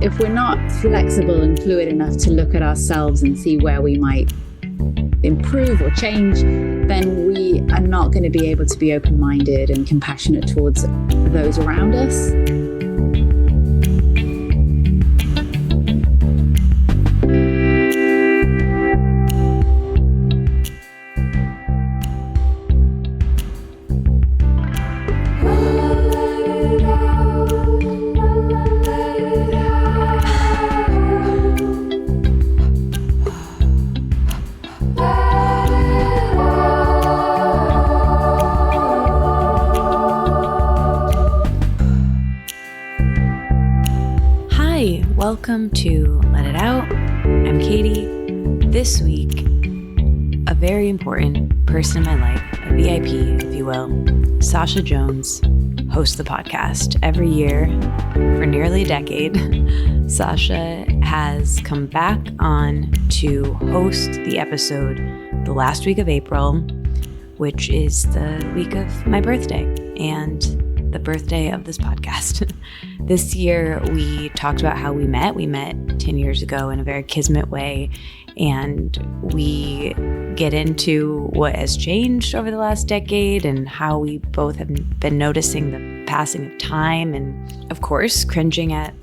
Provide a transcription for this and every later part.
if we're not flexible and fluid enough to look at ourselves and see where we might improve or change, then we are not going to be able to be open-minded and compassionate towards those around us. Welcome to Let It Out. I'm Katie. This week, a very important person in my life, a VIP, if you will, Sacha Jones, hosts the podcast. Every year, for nearly a decade, Sacha has come back on to host the episode the last week of April, which is the week of my birthday and the birthday of this podcast. This year, we talked about how we met. We met 10 years ago in a very kismet way, and we get into what has changed over the last decade and how we both have been noticing the passing of time and, of course, cringing at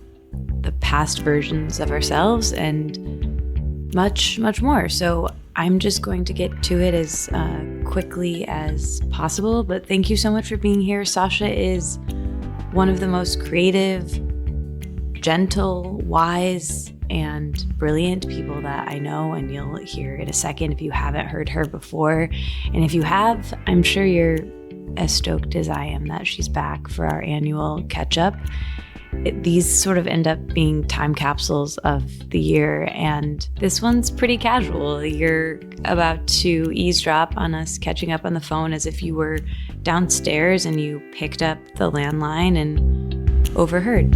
the past versions of ourselves and much, much more. So I'm just going to get to it as quickly as possible, but thank you so much for being here. Sacha is one of the most creative, gentle, wise, and brilliant people that I know, and you'll hear in a second if you haven't heard her before. And if you have, I'm sure you're as stoked as I am that she's back for our annual catch-up. These sort of end up being time capsules of the year, and this one's pretty casual. You're about to eavesdrop on us catching up on the phone as if you were downstairs and you picked up the landline and overheard.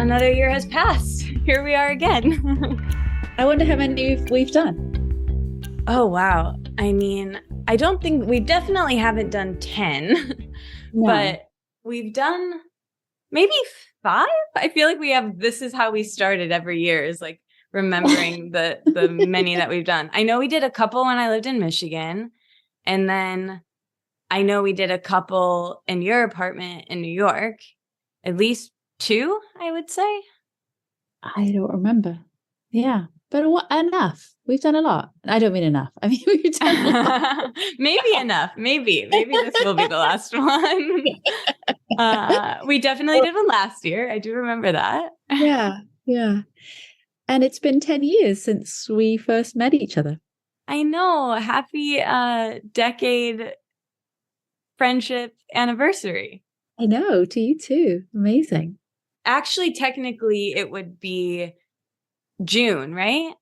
Another year has passed. Here we are again. I wonder how many we've done. Oh, wow. I mean, I don't think we definitely haven't done 10, No. but we've done maybe 5. I feel like we have, this is how we started every year, is like remembering the many that we've done. I know we did a couple when I lived in Michigan. And then I know we did a couple in your apartment in New York. At least 2, I would say. I don't remember. Yeah, but enough. We've done a lot. I don't mean enough. I mean, we've done a lot. Maybe enough. Maybe this will be the last one. We definitely did one last year. I do remember that. Yeah. And it's been 10 years since we first met each other. I know. Happy decade friendship anniversary. I know. To you too. Amazing. Actually, technically, it would be June, right?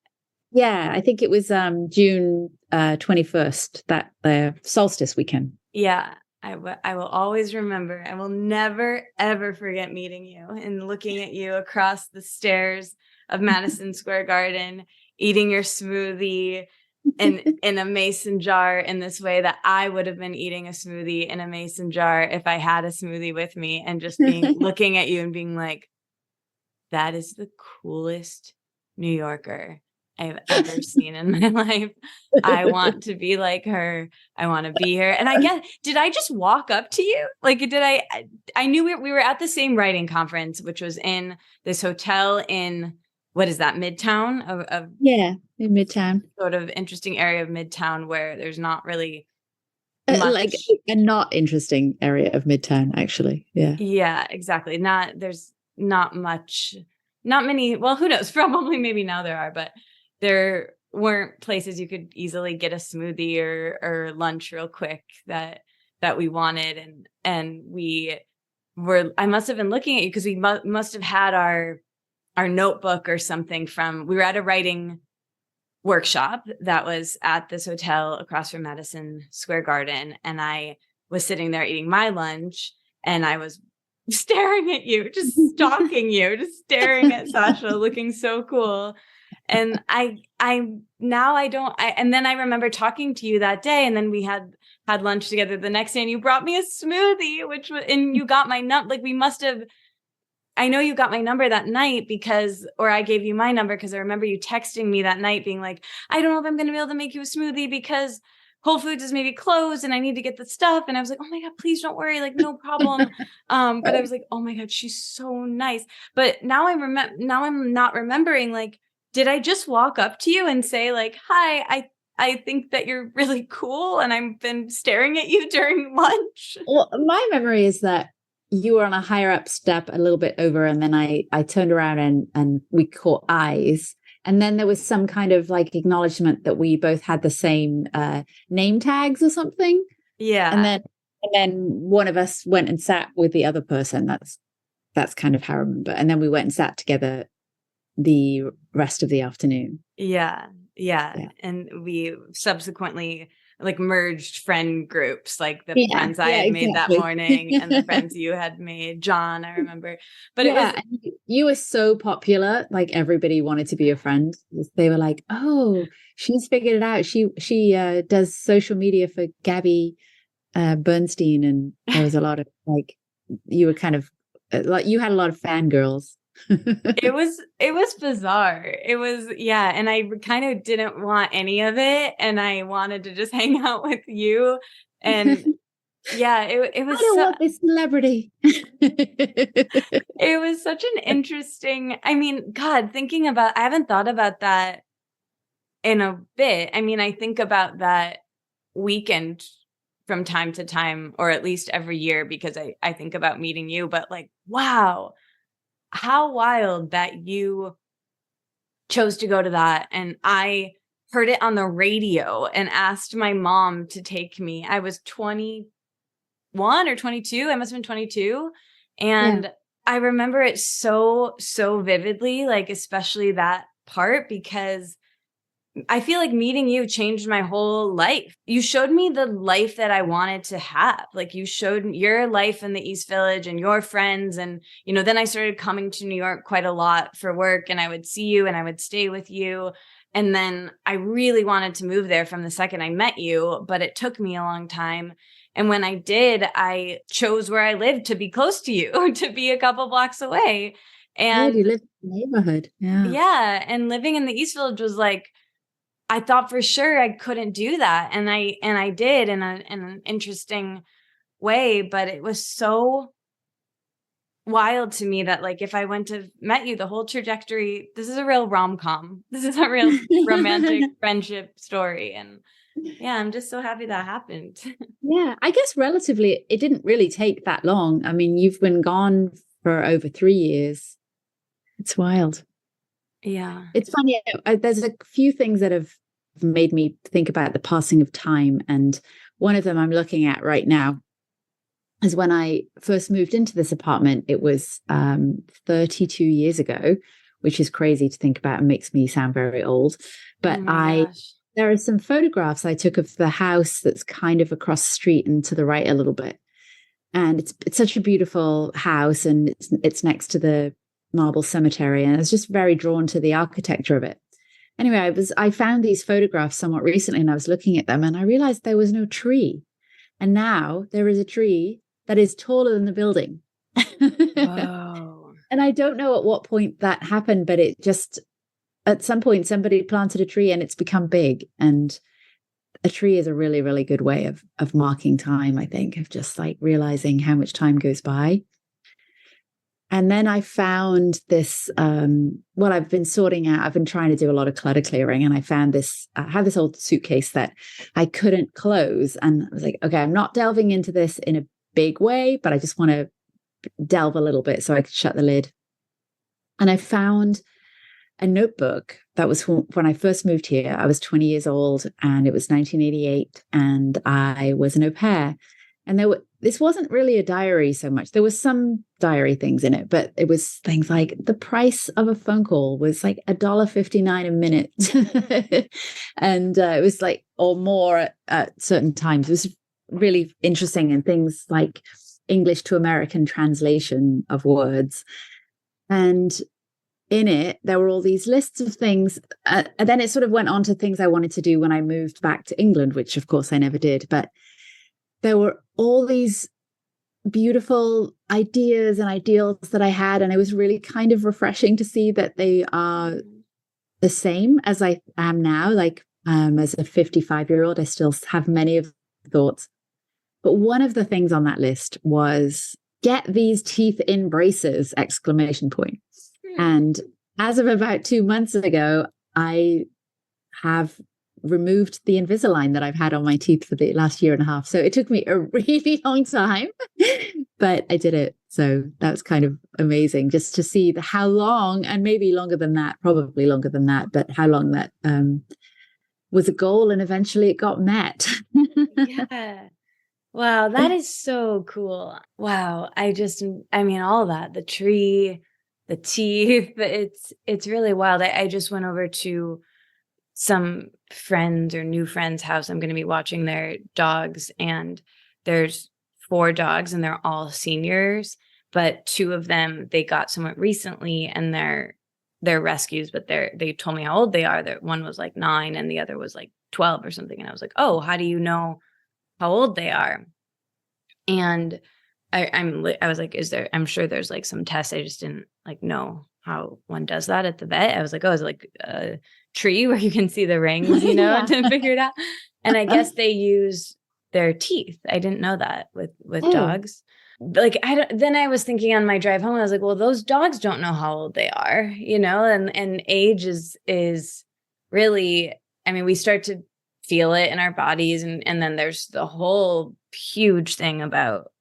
Yeah, I think it was June 21st, that solstice weekend. Yeah, I will always remember. I will never, ever forget meeting you and looking at you across the stairs of Madison Square Garden, eating your smoothie in a mason jar in this way that I would have been eating a smoothie in a mason jar if I had a smoothie with me, and just looking at you and being like, that is the coolest New Yorker I've ever seen in my life. I want to be like her. I want to be here. And I guess, did I just walk up to you? Like, I knew we were at the same writing conference, which was in this hotel in, what is that, Midtown? Yeah, in Midtown. Sort of interesting area of Midtown where there's not really much. Like a not interesting area of Midtown, actually. Yeah. Yeah, exactly. There's not much, not many, well, who knows? Probably maybe now there are, but there weren't places you could easily get a smoothie or lunch real quick that we wanted. And I must have been looking at you because we must have had our notebook or something we were at a writing workshop that was at this hotel across from Madison Square Garden. And I was sitting there eating my lunch, and I was staring at you, just stalking you, just staring at Sacha, looking so cool. And and then I remember talking to you that day, and then we had lunch together the next day, and you brought me a smoothie, and you got my nut. Like, we must have I know you got my number that night or I gave you my number because I remember you texting me that night being like, I don't know if I'm going to be able to make you a smoothie because Whole Foods is maybe closed and I need to get the stuff. And I was like, oh my God, please don't worry. Like, no problem. But I was like, oh my God, she's so nice. But now I'm not remembering, like, did I just walk up to you and say like, hi, I think that you're really cool and I've been staring at you during lunch? Well, my memory is that you were on a higher up step a little bit over, and then I turned around and we caught eyes. And then there was some kind of like acknowledgement that we both had the same name tags or something. Yeah. And then one of us went and sat with the other person. That's kind of how I remember. And then we went and sat together the rest of the afternoon. Yeah. And we subsequently like merged friend groups, like the friends I had made that morning and the friends you had made, John, I remember. But you were so popular, like everybody wanted to be your friend. They were like, oh, she's figured it out. She does social media for Gabby Bernstein. And there was a lot of like, you were kind of like, you had a lot of fangirls. It was bizarre. It was, and I kind of didn't want any of it, and I wanted to just hang out with you. And it was, I don't want this celebrity. It was such an interesting, I mean, God, I haven't thought about that in a bit. I mean, I think about that weekend from time to time, or at least every year, because I think about meeting you, but like, wow, how wild that you chose to go to that. And I heard it on the radio and asked my mom to take me. I was 21 or 22. I must have been 22. And I remember it so, so vividly, like especially that part, because I feel like meeting you changed my whole life. You showed me the life that I wanted to have. Like you showed your life in the East Village and your friends. And, then I started coming to New York quite a lot for work, and I would see you and I would stay with you. And then I really wanted to move there from the second I met you, but it took me a long time. And when I did, I chose where I lived to be close to you, to be a couple blocks away. And you lived in the neighborhood. Yeah. And living in the East Village was like, I thought for sure I couldn't do that. And I did in an interesting way, but it was so wild to me that like, if I went to met you, the whole trajectory, this is a real rom-com. This is a real romantic friendship story. And I'm just so happy that happened. I guess relatively, it didn't really take that long. I mean, you've been gone for over 3 years. It's wild. Yeah. It's funny. There's a few things that have made me think about the passing of time. And one of them I'm looking at right now is when I first moved into this apartment. It was 32 years ago, which is crazy to think about and makes me sound very old. But there are some photographs I took of the house that's kind of across the street and to the right a little bit. And it's such a beautiful house, and it's next to the marble cemetery, and I was just very drawn to the architecture of it. Anyway, I found these photographs somewhat recently, and I was looking at them, and I realized there was no tree. And now there is a tree that is taller than the building. Wow. And I don't know at what point that happened, but it just, at some point, somebody planted a tree and it's become big. And a tree is a really, really good way of marking time, I think, of just like realizing how much time goes by. And then I found this, I've been sorting out, I've been trying to do a lot of clutter clearing, and I found this, I have this old suitcase that I couldn't close. And I was like, okay, I'm not delving into this in a big way, but I just want to delve a little bit so I could shut the lid. And I found a notebook that was when I first moved here. I was 20 years old, and it was 1988, and I was an au pair. And this wasn't really a diary so much. There was some diary things in it, but it was things like the price of a phone call was like $1.59 a minute. And it was like, or more at certain times. It was really interesting, and things like English to American translation of words. And in it, there were all these lists of things. And then it sort of went on to things I wanted to do when I moved back to England, which of course I never did. But there were all these beautiful ideas and ideals that I had. And it was really kind of refreshing to see that they are the same as I am now. Like as a 55-year-old, I still have many of the thoughts. But one of the things on that list was get these teeth in braces, exclamation point. And as of about 2 months ago, I have removed the Invisalign that I've had on my teeth for the last year and a half. So it took me a really long time, but I did it. So that was kind of amazing just to see how long, and maybe longer than that, probably longer than that, but how long that was a goal, and eventually it got met. Yeah. Wow, that is so cool. Wow. I mean, all that, the tree, the teeth, it's really wild. I just went over to some friends or new friends' house. I'm going to be watching their dogs, and there's 4 dogs and they're all seniors, but 2 of them, they got somewhat recently and they're rescues, but they told me how old they are. That one was like 9 and the other was like 12 or something. And I was like, oh, how do you know how old they are? And I was like, I'm sure there's like some tests. I just didn't like know how one does that at the vet. I was like, oh, is it like a tree where you can see the rings, Yeah. to figure it out? And I guess they use their teeth. I didn't know that with dogs. Like then I was thinking on my drive home, I was like, well, those dogs don't know how old they are, and age is really, I mean, we start to feel it in our bodies. And then there's the whole huge thing about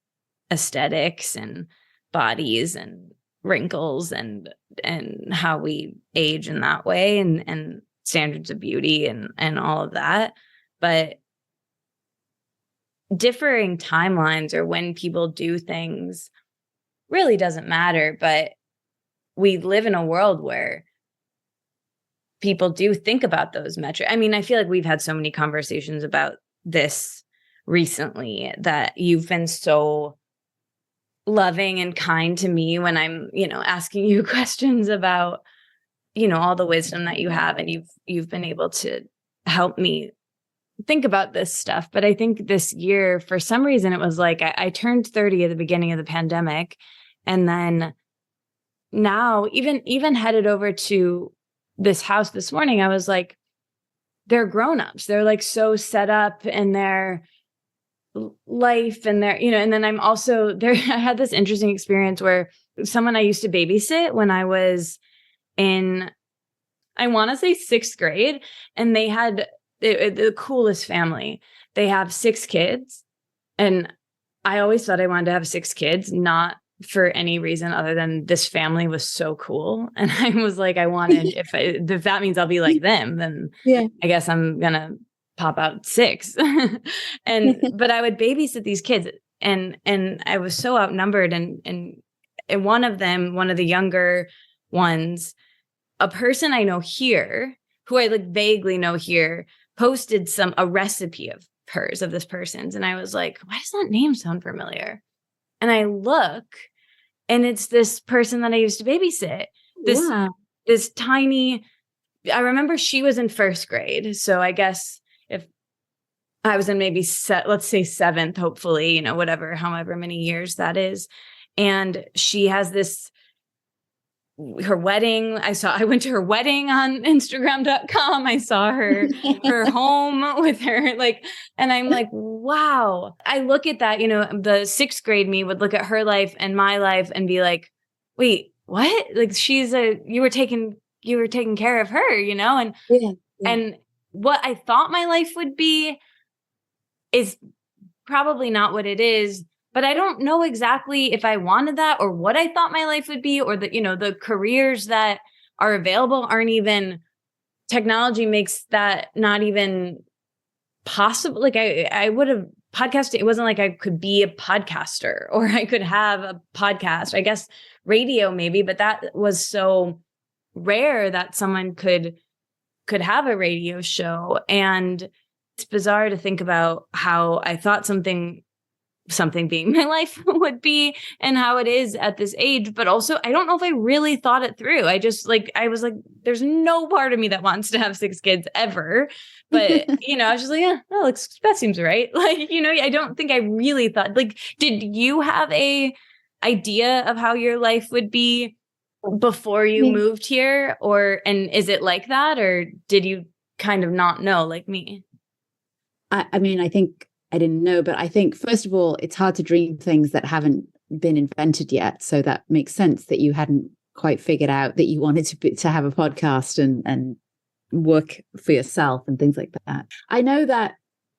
aesthetics and bodies and wrinkles and how we age in that way, and standards of beauty and all of that. But differing timelines or when people do things really doesn't matter. But we live in a world where people do think about those metrics. I mean, I feel like we've had so many conversations about this recently, that you've been so loving and kind to me when I'm, asking you questions about, all the wisdom that you have, and you've been able to help me think about this stuff. But I think this year, for some reason, it was like I turned 30 at the beginning of the pandemic, and then now even headed over to this house this morning, I was like, they're grown-ups. They're like so set up in their life and their, and then I'm also there. I had this interesting experience where someone I used to babysit when I was in, I want to say 6th grade, and they had the coolest family. They have 6 kids. And I always thought I wanted to have 6 kids, not for any reason other than this family was so cool. And I was like, I wanted, if that means I'll be like them, then yeah, I guess I'm going to pop out 6. But I would babysit these kids, and I was so outnumbered. And one of them, one of the younger ones, a person I know here, who I like vaguely know here, posted a recipe of hers, of this person's. And I was like, why does that name sound familiar? And I look, and it's this person that I used to babysit. This tiny, I remember she was in 1st grade. So I guess if I was in maybe let's say 7th, hopefully, however many years that is. And she has her wedding. I went to her wedding on Instagram.com. I saw her home with her, and I'm like, wow. I look at that, the 6th grade me would look at her life and my life and be like, wait, what? Like you were taking care of her, and, and what I thought my life would be is probably not what it is. But I don't know exactly if I wanted that or what I thought my life would be, or the careers that are available aren't even, technology makes that not even possible. Like I would have podcasted. It wasn't like I could be a podcaster or I could have a podcast, I guess radio maybe, but that was so rare that someone could have a radio show. And it's bizarre to think about how I thought something something being my life would be and how it is at this age. But also, I don't know if I really thought it through. I just I was like, there's no part of me that wants to have 6 kids ever. But, I was just like, yeah, that seems right. I don't think I really thought, did you have a idea of how your life would be before you moved here? And is it like that? Or did you kind of not know like me? I mean, I think I didn't know, but I think, first of all, it's hard to dream things that haven't been invented yet. So that makes sense that you hadn't quite figured out that you wanted to have a podcast and work for yourself and things like that. I know that,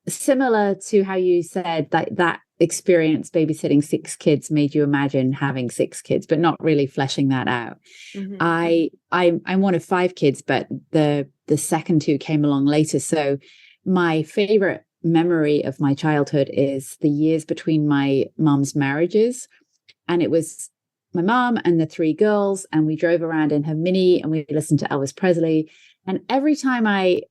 similar to how you said that experience babysitting 6 kids made you imagine having 6 kids, but not really fleshing that out. Mm-hmm. I'm one of 5 kids, but the second 2 came along later. So my favorite memory of my childhood is the years between my mom's marriages. And it was my mom and the 3 girls, and we drove around in her Mini and we listened to Elvis Presley. And every time I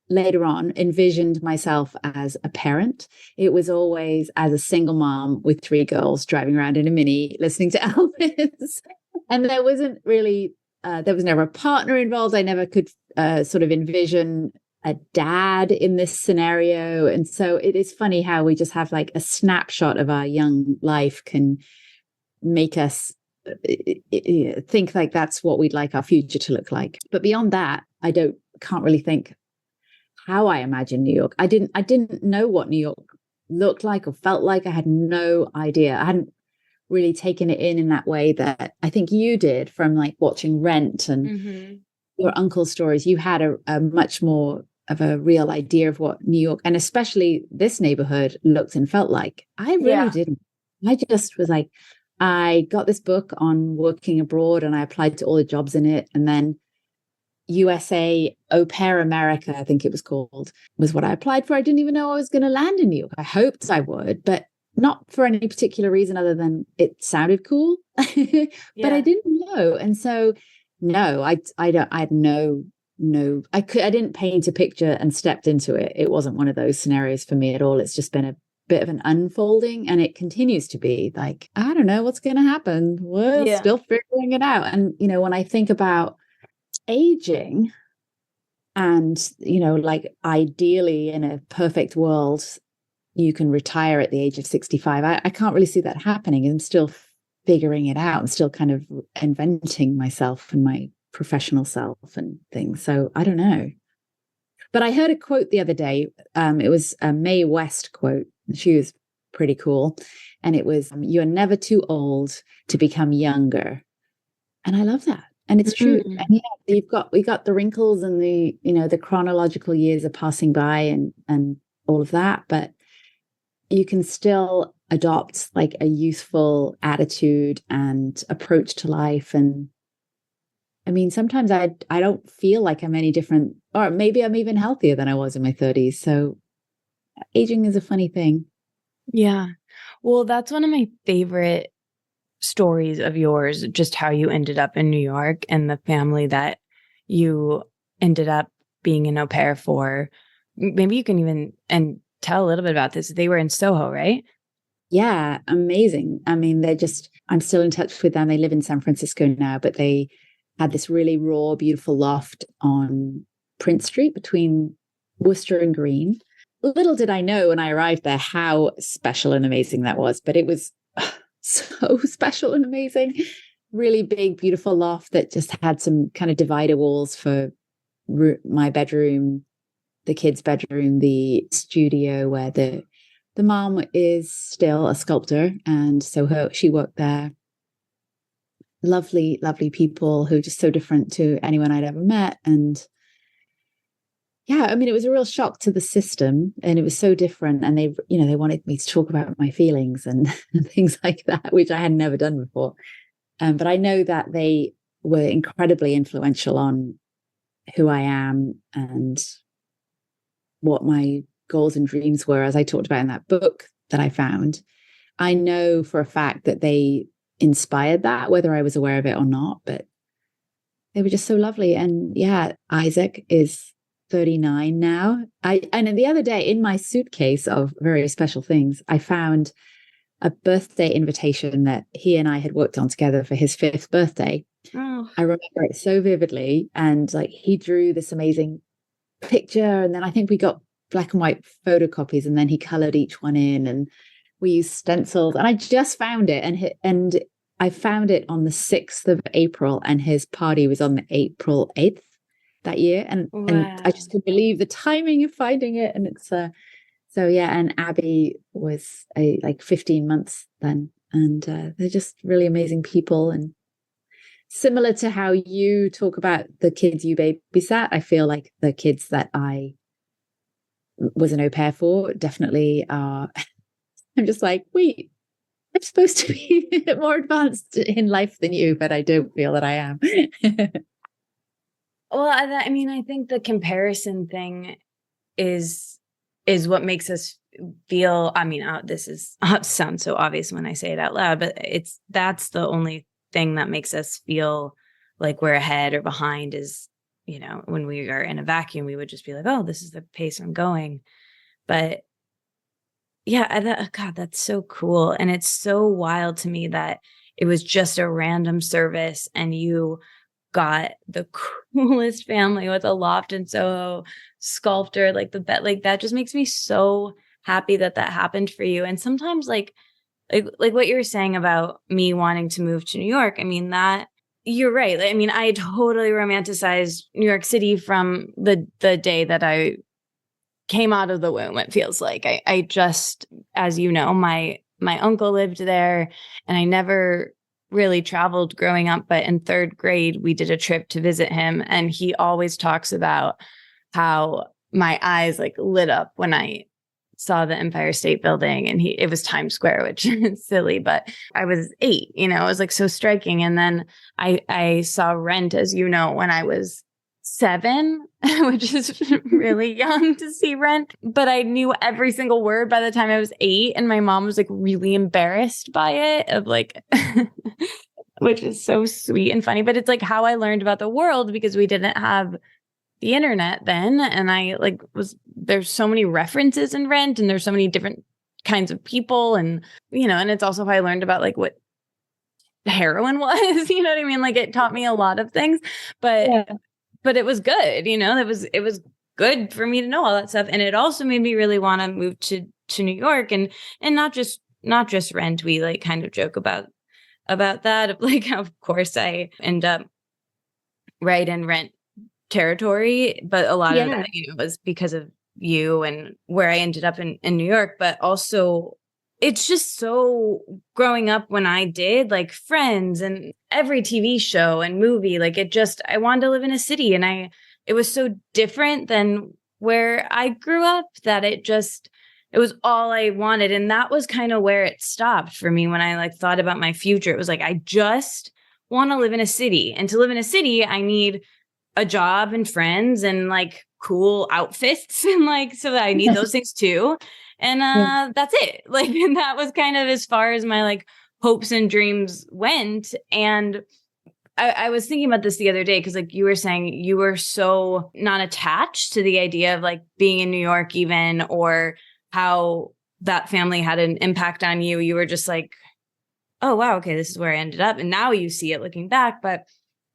later on envisioned myself as a parent, it was always as a single mom with 3 girls driving around in a Mini listening to Elvis. And there wasn't really, there was never a partner involved. I never could sort of envision a dad in this scenario. And so it is funny how we just have like a snapshot of our young life can make us think like that's what we'd like our future to look like. But beyond that, I can't really think how I imagine New York. I didn't know what New York looked like or felt like. I had no idea. I hadn't really taken it in that way that I think you did from like watching Rent and mm-hmm. your uncle's stories. You had a much more of a real idea of what New York, and especially this neighborhood, looked and felt like. I really didn't. I just was like, I got this book on working abroad and I applied to all the jobs in it. And then USA Au Pair America, I think it was called, was what I applied for. I didn't even know I was going to land in New York. I hoped I would, but not for any particular reason other than it sounded cool. But I didn't know. And so, no, I had no, I didn't paint a picture and stepped into it. It wasn't one of those scenarios for me at all. It's just been a bit of an unfolding, and it continues to be like, I don't know what's going to happen. We're still figuring it out. And, when I think about aging and, like ideally in a perfect world, you can retire at the age of 65. I can't really see that happening. I'm still figuring it out. I'm still kind of inventing myself and my professional self and things. So I don't know. But I heard a quote the other day. It was a Mae West quote. She was pretty cool. And it was, you're never too old to become younger. And I love that. And it's true. Mm-hmm. And we got the wrinkles and the chronological years are passing by and all of that. But you can still adopt like a youthful attitude and approach to life. And I mean, sometimes I don't feel like I'm any different, or maybe I'm even healthier than I was in my 30s. So aging is a funny thing. Yeah. Well, that's one of my favorite stories of yours, just how you ended up in New York and the family that you ended up being an au pair for. Maybe you can even tell a little bit about this. They were in Soho, right? Yeah, amazing. I mean, I'm still in touch with them. They live in San Francisco now, but they had this really raw, beautiful loft on Prince Street between Worcester and Green. Little did I know when I arrived there how special and amazing that was, but it was so special and amazing. Really big, beautiful loft that just had some kind of divider walls for my bedroom, the kids' bedroom, the studio where the mom is still a sculptor, and so she worked there. Lovely, lovely people who are just so different to anyone I'd ever met. And yeah, I mean, it was a real shock to the system, and it was so different. And they wanted me to talk about my feelings and things like that, which I had never done before. But I know that they were incredibly influential on who I am and what my goals and dreams were, as I talked about in that book that I found. I know for a fact that they inspired that, whether I was aware of it or not, but they were just so lovely. And yeah, Isaac is 39 now. And the other day in my suitcase of very special things, I found a birthday invitation that he and I had worked on together for his 5th birthday. Oh. I remember it so vividly. And like he drew this amazing picture. And then I think we got black and white photocopies, and then he colored each one in, and we used stencils. And I just found it. And I found it on the 6th of April, and his party was on the April 8th that year. And I just couldn't believe the timing of finding it. And it's so yeah. And Abby was like 15 months then. And they're just really amazing people. And similar to how you talk about the kids you babysat, I feel like the kids that I was an au pair for definitely are. I'm just like, wait, I'm supposed to be more advanced in life than you, but I don't feel that I am. Well, I mean, I think the comparison thing is what makes us feel, I mean, this sounds so obvious when I say it out loud, but that's the only thing that makes us feel like we're ahead or behind is, when we are in a vacuum, we would just be like, oh, this is the pace I'm going. But yeah, God, that's so cool. And it's so wild to me that it was just a random service and you got the coolest family with a loft in Soho, sculptor, like the bed, like that just makes me so happy that happened for you. And sometimes like what you were saying about me wanting to move to New York, I mean, that you're right. I mean, I totally romanticized New York City from the day that I came out of the womb. It feels like I just, as you know, my uncle lived there, and I never really traveled growing up. But in 3rd grade, we did a trip to visit him, and he always talks about how my eyes like lit up when I saw the Empire State Building, and it was Times Square, which is silly, but I was 8, it was like so striking. And then I saw Rent, as you know, when I was 7, which is really young to see Rent, but I knew every single word by the time I was 8. And my mom was like really embarrassed by it, of like, which is so sweet and funny, but it's like how I learned about the world, because we didn't have the internet then. And I like there's so many references in Rent, and there's so many different kinds of people. And, and it's also how I learned about like what heroin was, you know what I mean? Like it taught me a lot of things, but it was good, it was good for me to know all that stuff. And it also made me really want to move to New York, and not just Rent. We like kind of joke about that. Like, of course I end up right in Rent territory, but a lot of that, was because of you and where I ended up in New York. But also it's just so, growing up when I did like Friends and every TV show and movie, like I wanted to live in a city, and it was so different than where I grew up that it was all I wanted. And that was kind of where it stopped for me when I like thought about my future. It was like, I just want to live in a city, and to live in a city, I need a job and friends and like cool outfits, and like, so that I need those things too. And that's it. Like, and that was kind of as far as my like hopes and dreams went. And I was thinking about this the other day, because like you were saying, you were so not attached to the idea of like being in New York even, or how that family had an impact on you. You were just like, oh, wow, okay, this is where I ended up. And now you see it looking back. But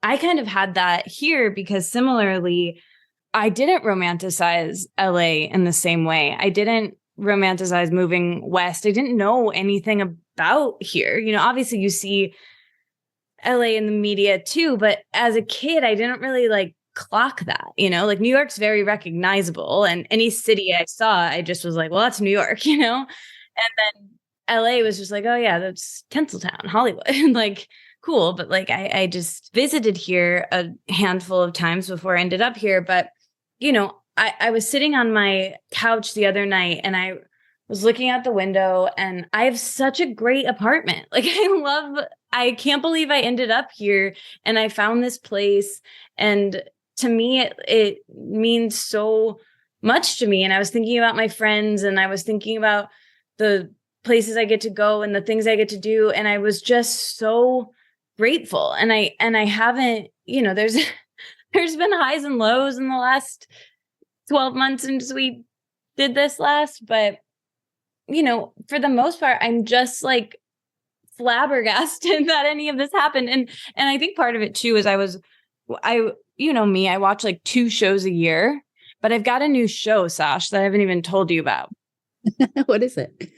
I kind of had that here, because similarly, I didn't romanticize LA in the same way. I didn't romanticize moving west. I didn't know anything about here. Obviously you see LA in the media too, but as a kid, I didn't really like clock that, like New York's very recognizable, and any city I saw, I just was like, well, that's New York, and then LA was just like, oh yeah, that's Tinseltown, Hollywood, like cool. But like, I just visited here a handful of times before I ended up here. But, I was sitting on my couch the other night, and I was looking out the window, and I have such a great apartment. Like I can't believe I ended up here, and I found this place. And to me, it means so much to me. And I was thinking about my friends, and I was thinking about the places I get to go and the things I get to do. And I was just so grateful. And I haven't, there's been highs and lows in the last 12 months since we did this last, but for the most part, I'm just like flabbergasted that any of this happened. And I think part of it too is I watch like 2 shows a year, but I've got a new show, Sash, that I haven't even told you about. What is it?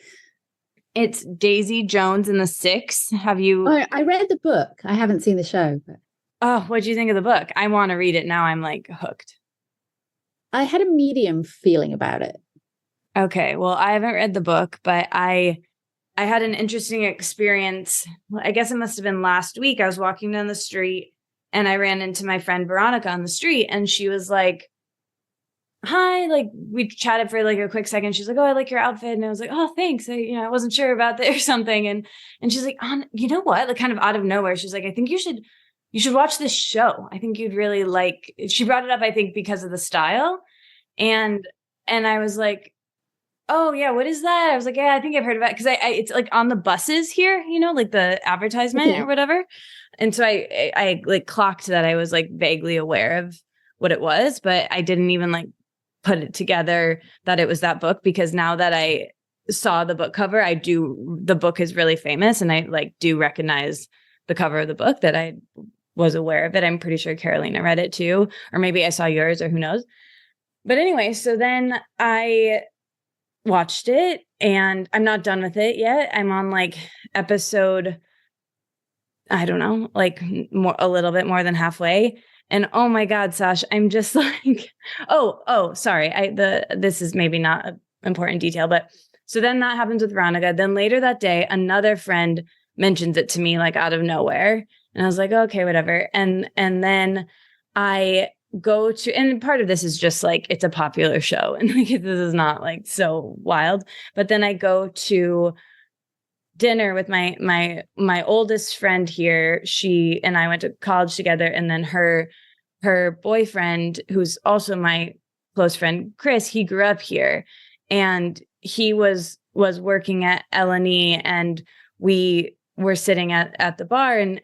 It's Daisy Jones and the Six. Have you? Oh, I read the book. I haven't seen the show. But... Oh, what'd you think of the book? I want to read it now. I'm like hooked. I had a medium feeling about it. Okay, well, I haven't read the book, but I had an interesting experience. I guess it must have been last week. I was walking down the street and I ran into my friend Veronica on the street, and she was like, hi, like we chatted for like a quick second. She's like, oh, I like your outfit. And I was like, oh, thanks. I wasn't sure about that or something. And she's like, you know what? Like kind of out of nowhere. She's like, I think you should watch this show. I think you'd really like, she brought it up, I think, because of the style. And I was like, oh yeah, what is that? I was like, yeah, I think I've heard about it. Cause it's like on the buses here, like the advertisement or whatever. And so I like clocked that I was like vaguely aware of what it was, but I didn't even like put it together that it was that book, because now that I saw the book cover, the book is really famous, and I like do recognize the cover of the book, that I was aware of it. I'm pretty sure Carolina read it too, or maybe I saw yours, or who knows. But anyway, so then I watched it, and I'm not done with it yet. I'm on like episode, I don't know, like a little bit more than halfway. And oh my God, Sash, I'm just like, oh, sorry. This is maybe not an important detail, but so then that happens with Veronica. Then later that day, another friend mentions it to me like out of nowhere. And I was like, okay, whatever. And then I go to, and part of this is just like, it's a popular show, and like, this is not like so wild, but then I go to dinner with my oldest friend here. She and I went to college together, and then her boyfriend, who's also my close friend, Chris, he grew up here, and he was working at L&E, and we were sitting at the bar, and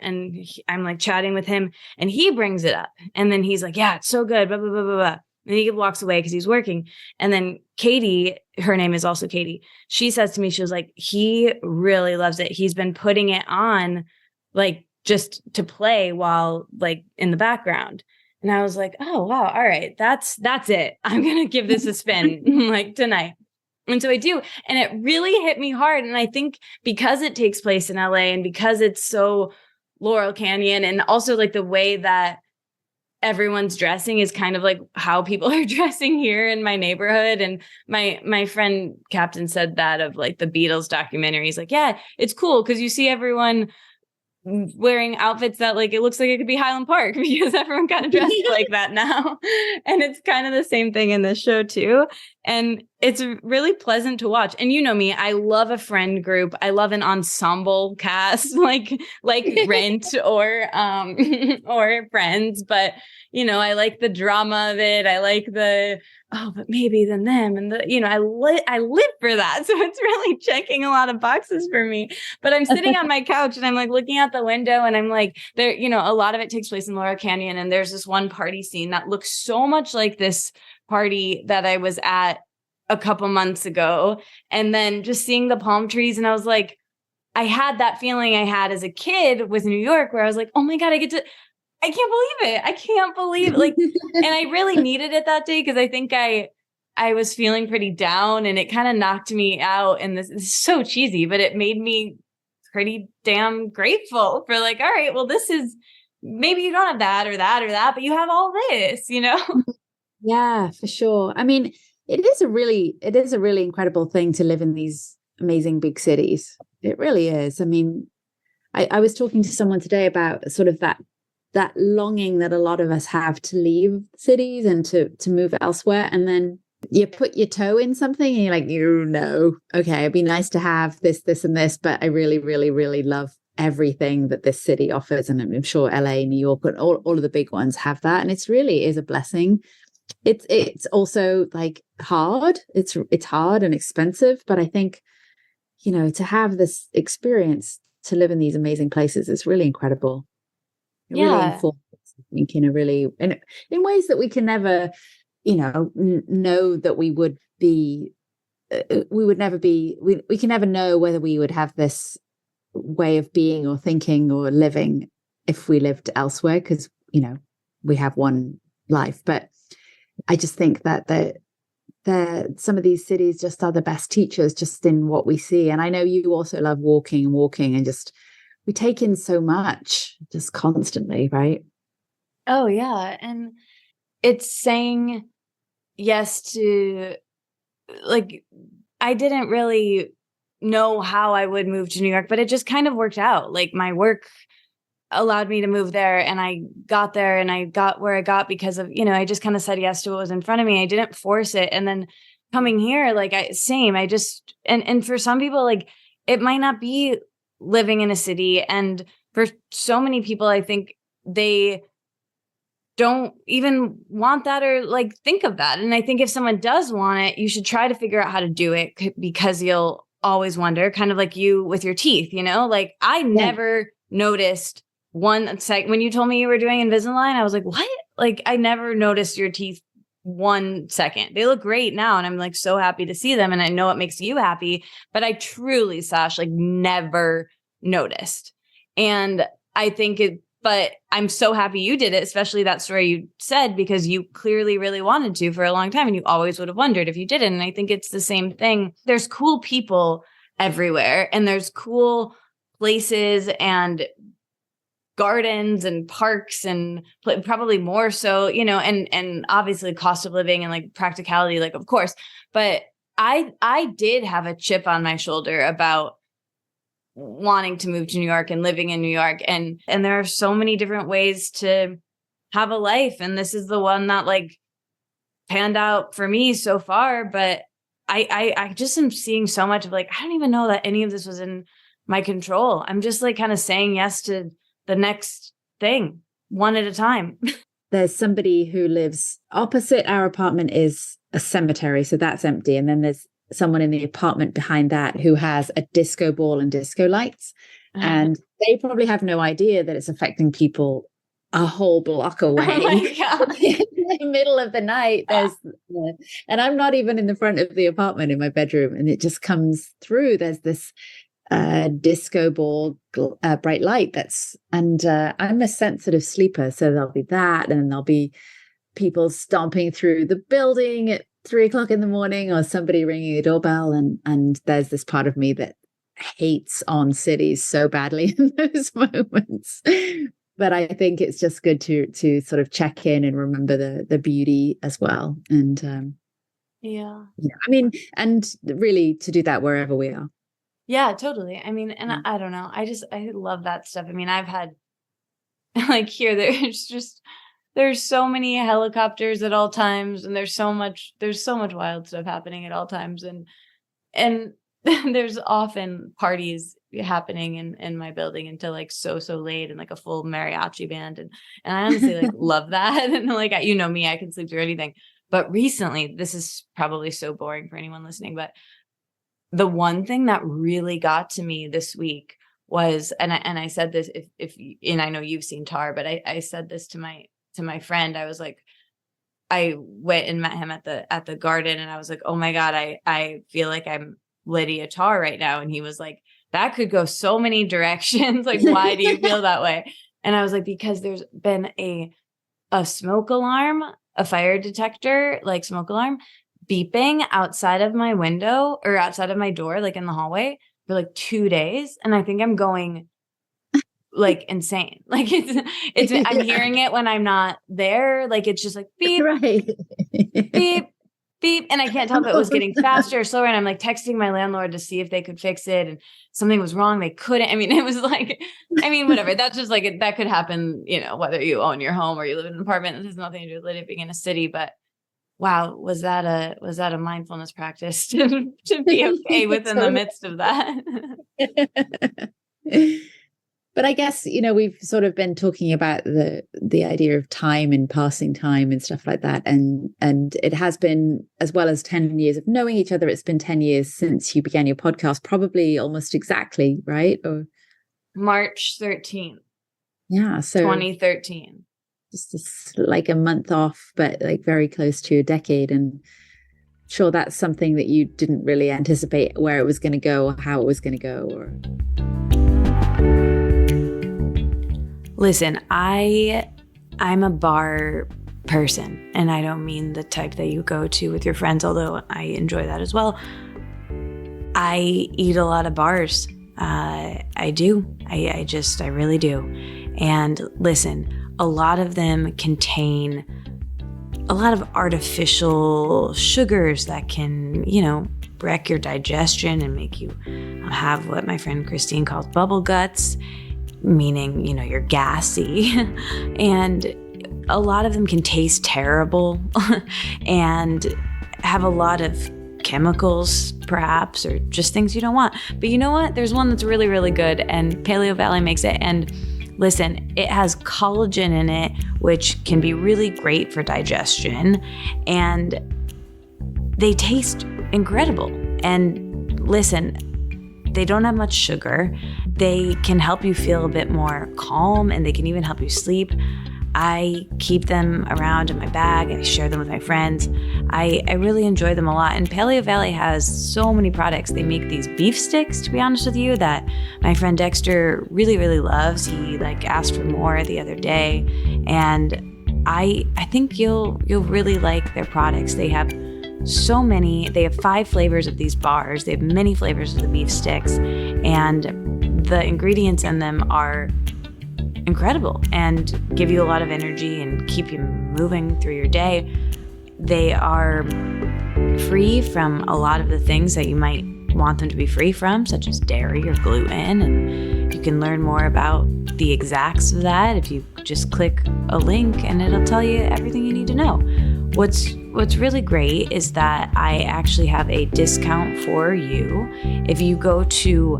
I'm like chatting with him, and he brings it up, and then he's like, yeah, it's so good, blah blah blah blah blah. And he walks away because he's working. And then Katie, her name is also Katie, she says to me, she was like, he really loves it. He's been putting it on like just to play while like in the background. And I was like, oh, wow. All right. That's it. I'm going to give this a spin like tonight. And so I do. And it really hit me hard. And I think because it takes place in LA, and because it's so Laurel Canyon, and also like the way that everyone's dressing is kind of like how people are dressing here in my neighborhood. And my friend Captain said that of like the Beatles documentary. He's like, yeah, it's cool because you see everyone wearing outfits that like it looks like it could be Highland Park, because everyone kind of dresses like that now. And it's kind of the same thing in this show too. And it's really pleasant to watch. And you know me, I love a friend group. I love an ensemble cast like Rent or or Friends. But I like the drama of it. I like the but maybe then them, and I live for that. So it's really checking a lot of boxes for me. But I'm sitting on my couch and I'm like looking out the window, and I'm like, there, a lot of it takes place in Laurel Canyon, and there's this one party scene that looks so much like this party that I was at a couple months ago. And then just seeing the palm trees, and I was like, I had that feeling I had as a kid with New York, where I was like, oh my God, I can't believe it. I can't believe it. Like, and I really needed it that day, because I think I was feeling pretty down, and it kind of knocked me out. And this is so cheesy, but it made me pretty damn grateful for like, all right, well, this is, maybe you don't have that or that or that, but you have all this, Yeah, for sure. I mean, it is a really incredible thing to live in these amazing big cities. It really is. I mean, I was talking to someone today about sort of that longing that a lot of us have to leave cities and to move elsewhere. And then you put your toe in something and you're like, okay, it'd be nice to have this, and this, but I really, really, really love everything that this city offers. And I'm sure LA, New York, and all of the big ones have that. And it's really is a blessing. It's also like hard. It's hard and expensive, but I think, to have this experience, to live in these amazing places, is really incredible. It really informs, I think, in ways that we can never, know that we would be we would never be, we can never know whether we would have this way of being or thinking or living if we lived elsewhere, because, you know, we have one life. But I just think that some of these cities just are the best teachers just in what we see. And I know you also love walking and just, we take in so much just constantly, right? Oh yeah. And it's saying yes to, like, I didn't really know how I would move to New York, but it just kind of worked out. Like, my work allowed me to move there, and I got there, and I got where I got because of, you know, I just kind of said yes to what was in front of me. I didn't force it. And then coming here, like, I just, and for some people, like, it might not be living in a city. And for so many people, I think they don't even want that or like think of that. And I think if someone does want it, you should try to figure out how to do it, because you'll always wonder, kind of like you with your teeth, you know, like I never noticed one sec when you told me you were doing Invisalign, I was like, what? Like, I never noticed your teeth 1 second. They look great now. And I'm like so happy to see them. And I know it makes you happy, but I truly, Sash, like never noticed. And I think but I'm so happy you did it, especially that story you said, because you clearly really wanted to for a long time, and you always would have wondered if you didn't. And I think it's the same thing. There's cool people everywhere, and there's cool places and gardens and parks, and probably more so, you know, and obviously cost of living and like practicality, like, of course. But I did have a chip on my shoulder about wanting to move to New York and living in New York. And there are so many different ways to have a life. And this is the one that like panned out for me so far. But I just am seeing so much of like, I don't even know that any of this was in my control. I'm just like kind of saying yes to the next thing one at a time. There's somebody who lives opposite our apartment is a cemetery. So that's empty. And then there's someone in the apartment behind that who has a disco ball and disco lights. And they probably have no idea that it's affecting people a whole block away. Oh my God. In the middle of the night, and I'm not even in the front of the apartment in my bedroom, and it just comes through. There's this disco ball bright light and I'm a sensitive sleeper, so there'll be that, and then there'll be people stomping through the building at 3:00 in the morning, or somebody ringing a doorbell, and there's this part of me that hates on cities so badly in those moments. But I think it's just good to sort of check in and remember the beauty as well. And yeah, I mean, and really to do that wherever we are. Yeah, totally. I mean, and I don't know. I love that stuff. I mean, I've had like here, there's so many helicopters at all times, and there's so much wild stuff happening at all times. And there's often parties happening in my building until like so late, and like a full mariachi band. And I honestly like love that. And like, you know me, I can sleep through anything. But recently, this is probably so boring for anyone listening, but the one thing that really got to me this week was, and I said this, if and I know you've seen Tar, but I said this to my friend. I was like, I went and met him at the garden, and I was like, oh my God, I feel like I'm Lydia Tar right now. And he was like, that could go so many directions. Like, why do you feel that way? And I was like, because there's been a smoke alarm, a fire detector, like smoke alarm, beeping outside of my window or outside of my door, like in the hallway, for like 2 days. And I think I'm going like insane. Like it's I'm hearing it when I'm not there. Like, it's just like beep, right. beep, beep. And I can't tell if it was getting faster or slower. And I'm like texting my landlord to see if they could fix it, and something was wrong. They couldn't. I mean, it was like, I mean, whatever. That's just like, that could happen, you know, whether you own your home or you live in an apartment. It has nothing to do with living in a city. But wow, was that a mindfulness practice to be okay within the midst of that? But I guess, you know, we've sort of been talking about the idea of time and passing time and stuff like that. And it has been, as well as 10 years of knowing each other, it's been 10 years since you began your podcast, probably almost exactly, right? Or March 13th. Yeah. So 2013. Just like a month off, but like very close to a decade. And sure that's something that you didn't really anticipate where it was going to go or how it was going to go. Or listen, I'm a bar person, and I don't mean the type that you go to with your friends, although I enjoy that as well. I eat a lot of bars. I do. I really do. And listen, a lot of them contain a lot of artificial sugars that can, wreck your digestion and make you have what my friend Christine calls bubble guts, meaning, you're gassy. And a lot of them can taste terrible and have a lot of chemicals, perhaps, or just things you don't want. But you know what? There's one that's really, really good, and Paleo Valley makes it. And listen, it has collagen in it, which can be really great for digestion, and they taste incredible. And listen, they don't have much sugar. They can help you feel a bit more calm, and they can even help you sleep. I keep them around in my bag. I share them with my friends. I really enjoy them a lot. And Paleo Valley has so many products. They make these beef sticks, to be honest with you, that my friend Dexter really, really loves. He asked for more the other day. And I think you'll really like their products. They have so many. They have 5 flavors of these bars. They have many flavors of the beef sticks. And the ingredients in them are incredible and give you a lot of energy and keep you moving through your day. They are free from a lot of the things that you might want them to be free from, such as dairy or gluten. And you can learn more about the exacts of that if you just click a link, and it'll tell you everything you need to know. What's really great is that I actually have a discount for you. If you go to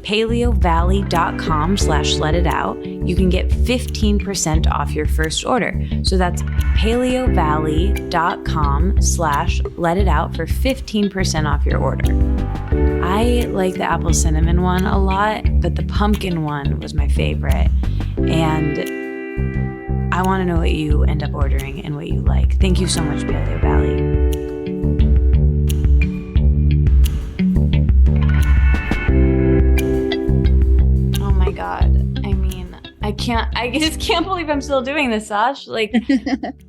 paleovalley.com/letitout, you can get 15% off your first order. So that's paleovalley.com/letitout for 15% off your order. I like the apple cinnamon one a lot, but the pumpkin one was my favorite. And I want to know what you end up ordering and what you like. Thank you so much, Paleo Valley. I just can't believe I'm still doing this, Sash.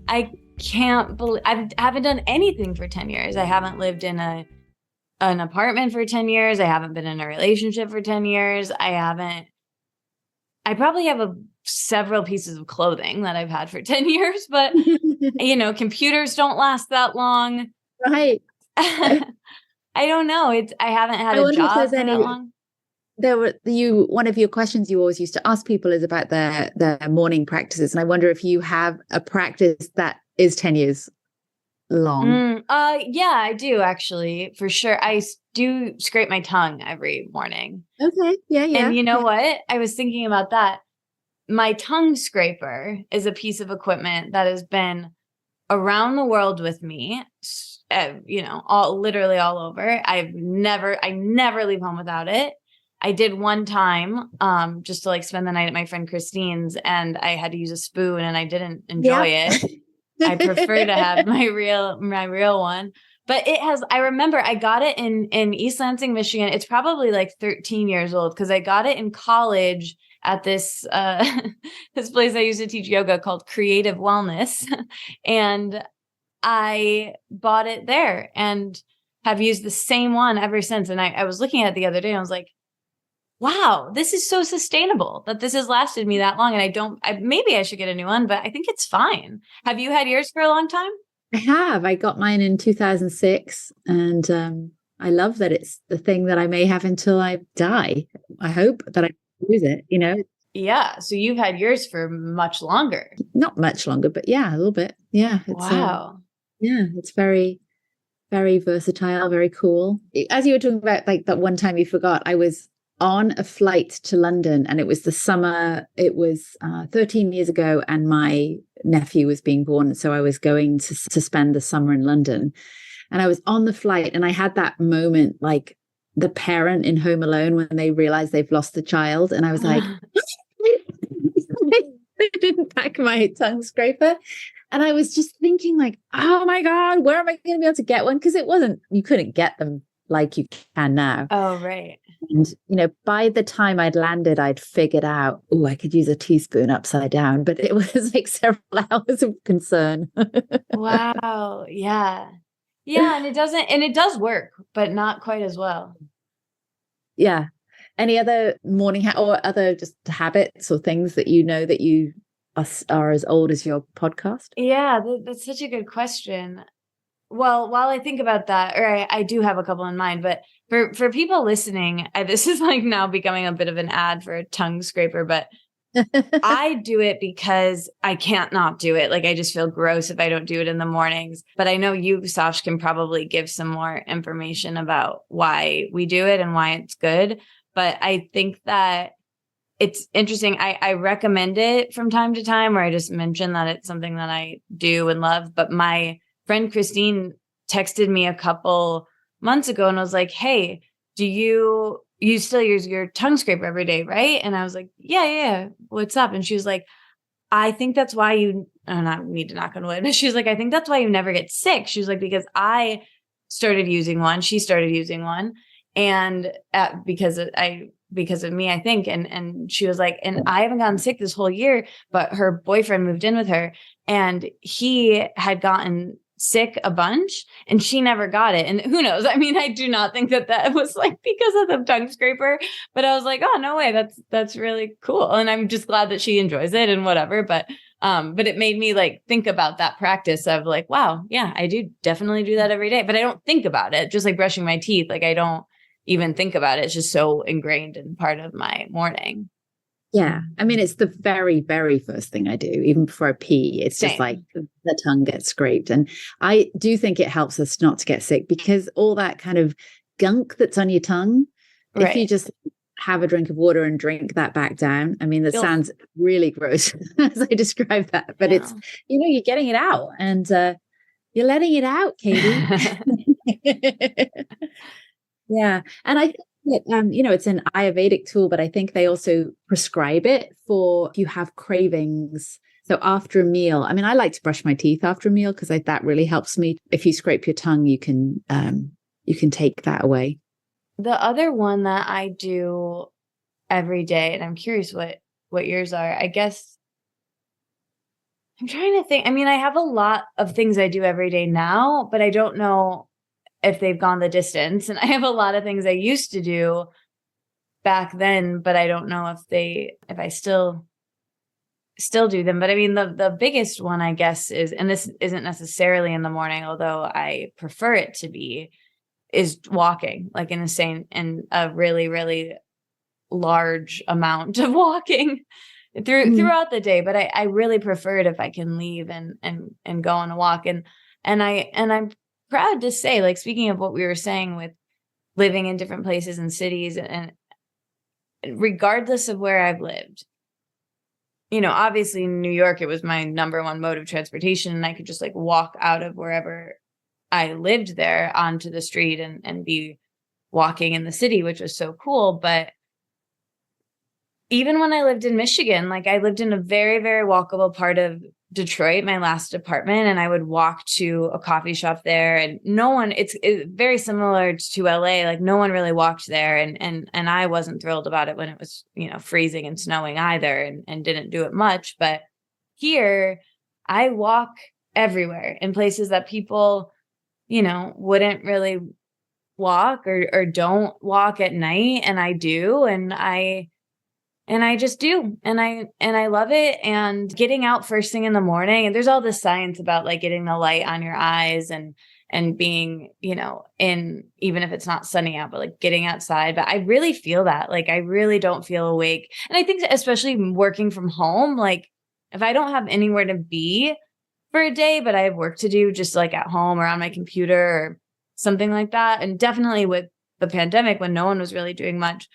I can't believe I haven't done anything for 10 years. I haven't lived in an apartment for 10 years. I haven't been in a relationship for 10 years. I probably have several pieces of clothing that I've had for 10 years, but computers don't last that long. Right. I don't know. I haven't had a job for that long. One of your questions you always used to ask people is about their morning practices. And I wonder if you have a practice that is 10 years long. Yeah, I do actually, for sure. I do scrape my tongue every morning. Okay. Yeah. And you know what? I was thinking about that. My tongue scraper is a piece of equipment that has been around the world with me, literally all over. I never leave home without it. I did one time, just to spend the night at my friend Christine's, and I had to use a spoon, and I didn't enjoy it. I prefer to have my real one. But I remember I got it in East Lansing, Michigan. It's probably 13 years old, because I got it in college at this this place I used to teach yoga called Creative Wellness. And I bought it there and have used the same one ever since. And I was looking at it the other day, and I was like, wow, this is so sustainable that this has lasted me that long. And maybe I should get a new one, but I think it's fine. Have you had yours for a long time? I have. I got mine in 2006. And I love that it's the thing that I may have until I die. I hope that I use it, Yeah. So you've had yours for much longer. Not much longer, but yeah, a little bit. Yeah. Wow. It's very, very versatile, very cool. As you were talking about that one time you forgot, I was on a flight to London, and it was the summer. It was 13 years ago, and my nephew was being born. So I was going to spend the summer in London, and I was on the flight, and I had that moment like the parent in Home Alone when they realize they've lost the child. And I was like, I didn't pack my tongue scraper. And I was just thinking like, oh my God, where am I going to be able to get one? Because you couldn't get them like you can now. Oh, right. And, by the time I'd landed, I'd figured out, oh, I could use a teaspoon upside down, but it was like several hours of concern. Wow. Yeah. Yeah. And it does work, but not quite as well. Yeah. Any other morning or other just habits or things that that you are as old as your podcast? Yeah, that's such a good question. Well, while I think about that, or I do have a couple in mind, but for people listening, this is like now becoming a bit of an ad for a tongue scraper, but I do it because I can't not do it. Like I just feel gross if I don't do it in the mornings. But I know you, Sash, can probably give some more information about why we do it and why it's good. But I think that it's interesting. I recommend it from time to time, or I just mention that it's something that I do and love. But my friend Christine texted me a couple months ago and was like, hey, do you still use your tongue scraper every day, right? And I was like, yeah. What's up? And she was like, I think that's why not need to knock on wood, but she was like, I think that's why you never get sick. She was like, because I started using one, she started using one. And because of me, I think. And she was like, and I haven't gotten sick this whole year, but her boyfriend moved in with her and he had gotten sick a bunch and she never got it. And who knows? I mean, I do not think that was like because of the tongue scraper, but I was like, oh, no way. That's really cool. And I'm just glad that she enjoys it and whatever. But it made me like think about that practice of like, wow, yeah, I do definitely do that every day, but I don't think about it. Just like brushing my teeth. Like I don't even think about it. It's just so ingrained in part of my morning. Yeah. I mean, it's the very, very first thing I do, even before I pee. It's Same. just like the tongue gets scraped. And I do think it helps us not to get sick because all that kind of gunk that's on your tongue, Right. if you just have a drink of water and drink that back down, I mean, that sounds really gross as I describe that, but it's, you're getting it out and you're letting it out, Katie. Yeah. And I think that, it's an Ayurvedic tool, but I think they also prescribe it for if you have cravings. So after a meal, I mean, I like to brush my teeth after a meal because that really helps me. If you scrape your tongue, you can take that away. The other one that I do every day, and I'm curious what yours are, I guess. I'm trying to think. I mean, I have a lot of things I do every day now, but I don't know if they've gone the distance. And I have a lot of things I used to do back then, but I don't know if I still do them. But I mean, the biggest one, I guess, is, and this isn't necessarily in the morning, although I prefer it to be, is walking, like in a really, really large amount of walking throughout the day. But I really prefer it if I can leave and go on a walk. And I'm proud to say, like, speaking of what we were saying with living in different places and cities, and regardless of where I've lived, obviously in New York, it was my number one mode of transportation. And I could just like walk out of wherever I lived there onto the street and be walking in the city, which was so cool. But even when I lived in Michigan, like I lived in a very, very walkable part of Detroit, my last apartment, and I would walk to a coffee shop there, and no one, it's very similar to LA. Like no one really walked there. And I wasn't thrilled about it when it was, freezing and snowing either, and didn't do it much. But here I walk everywhere in places that people, wouldn't really walk or don't walk at night. And I do. And I just do. And I love it. And getting out first thing in the morning, and there's all this science about like getting the light on your eyes and being, in, even if it's not sunny out, but like getting outside. But I really feel that, like, I really don't feel awake. And I think especially working from home, like if I don't have anywhere to be for a day, but I have work to do just like at home or on my computer or something like that. And definitely with the pandemic, when no one was really doing much,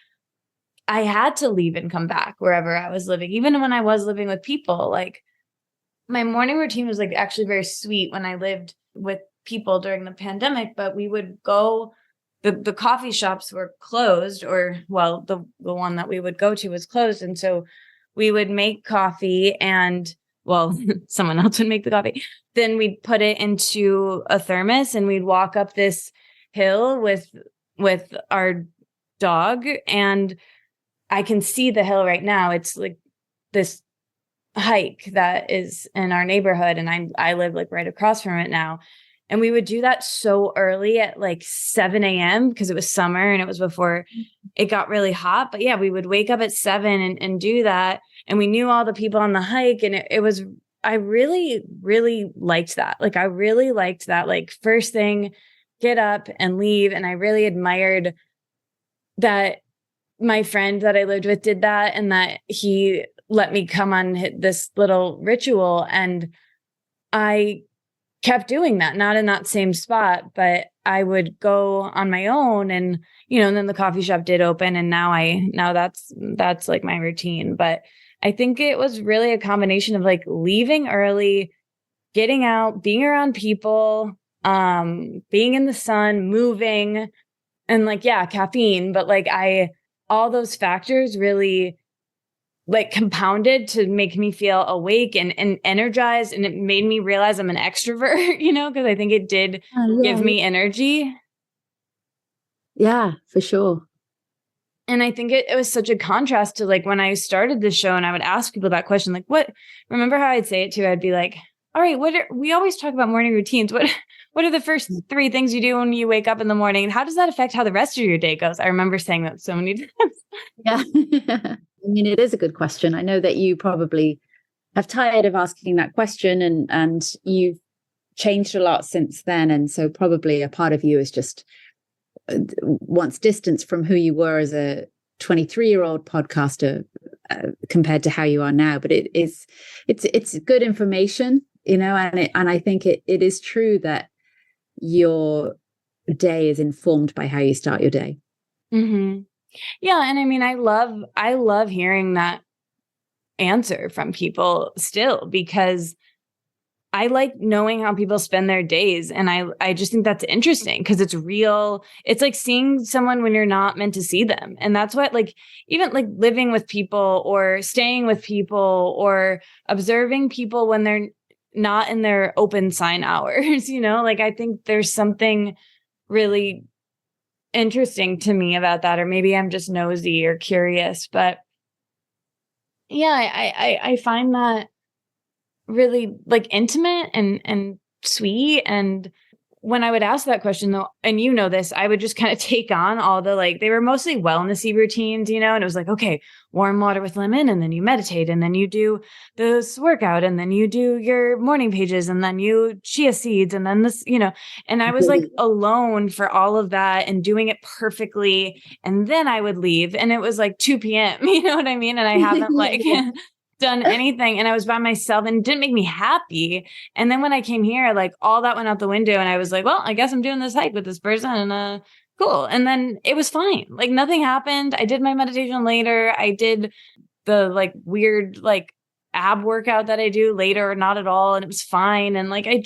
I had to leave and come back wherever I was living. Even when I was living with people, like my morning routine was like actually very sweet when I lived with people during the pandemic, but we would go, the coffee shops were closed, or well, the one that we would go to was closed. And so we would make coffee and well, someone else would make the coffee. Then we'd put it into a thermos and we'd walk up this hill with our dog. And I can see the hill right now. It's like this hike that is in our neighborhood. And I live like right across from it now. And we would do that so early at like 7 a.m. because it was summer and it was before it got really hot. But yeah, we would wake up at 7 and do that. And we knew all the people on the hike. And it was, I really, really liked that. Like, I really liked that, like, first thing, get up and leave. And I really admired that my friend that I lived with did that and that he let me come on this little ritual. And I kept doing that, not in that same spot, but I would go on my own and, and then the coffee shop did open and now that's like my routine. But I think it was really a combination of like leaving early, getting out, being around people, being in the sun, moving, and like, yeah, caffeine, but like all those factors really like compounded to make me feel awake and energized. And it made me realize I'm an extrovert, because I think it did give me energy. Yeah, for sure. And I think it was such a contrast to like when I started the show and I would ask people that question, like, remember how I'd say it too? I'd be like, all right, we always talk about morning routines. What are the first 3 things you do when you wake up in the morning? And how does that affect how the rest of your day goes? I remember saying that so many times. Yeah. I mean, it is a good question. I know that you probably have tired of asking that question and you've changed a lot since then. And so probably a part of you is just wants distance from who you were as a 23-year-old podcaster compared to how you are now. But it's good information, and I think it is true that your day is informed by how you start your day. Mm-hmm. Yeah. And I mean, I love hearing that answer from people still, because I like knowing how people spend their days. And I just think that's interesting because it's real. It's like seeing someone when you're not meant to see them. And that's what, like, even like living with people or staying with people or observing people when they're not in their open sign hours, like, I think there's something really interesting to me about that, or maybe I'm just nosy or curious, but yeah, I find that really like intimate and sweet. And when I would ask that question though, and this, I would just kind of take on all the, like, they were mostly wellnessy routines, and it was like, okay, warm water with lemon, and then you meditate, and then you do this workout, and then you do your morning pages, and then you chia seeds, and then this, and I was like alone for all of that and doing it perfectly. And then I would leave and it was like 2 p.m. You know what I mean? And I haven't like done anything, and I was by myself and it didn't make me happy. And then when I came here, like all that went out the window and I was like, well, I guess I'm doing this hike with this person and cool. And then it was fine. Like nothing happened. I did my meditation later. I did the like weird like ab workout that I do later, not at all. And it was fine. And like, I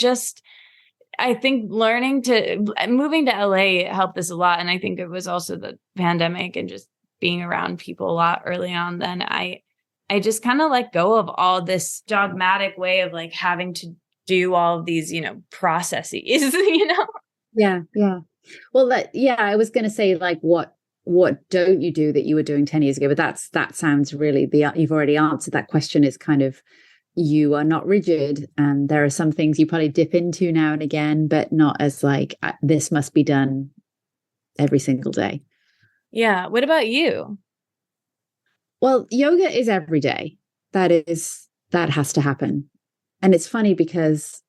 think moving to LA helped this a lot. And I think it was also the pandemic and just being around people a lot early on. Then I just kind of let go of all this dogmatic way of like having to do all of these, processes, Yeah. Yeah. Well, I was going to say like, what don't you do that you were doing 10 years ago? But that sounds really you've already answered that question. Is kind of, you are not rigid, and there are some things you probably dip into now and again, but not as like, this must be done every single day. Yeah. What about you? Well, yoga is every day. That has to happen. And it's funny because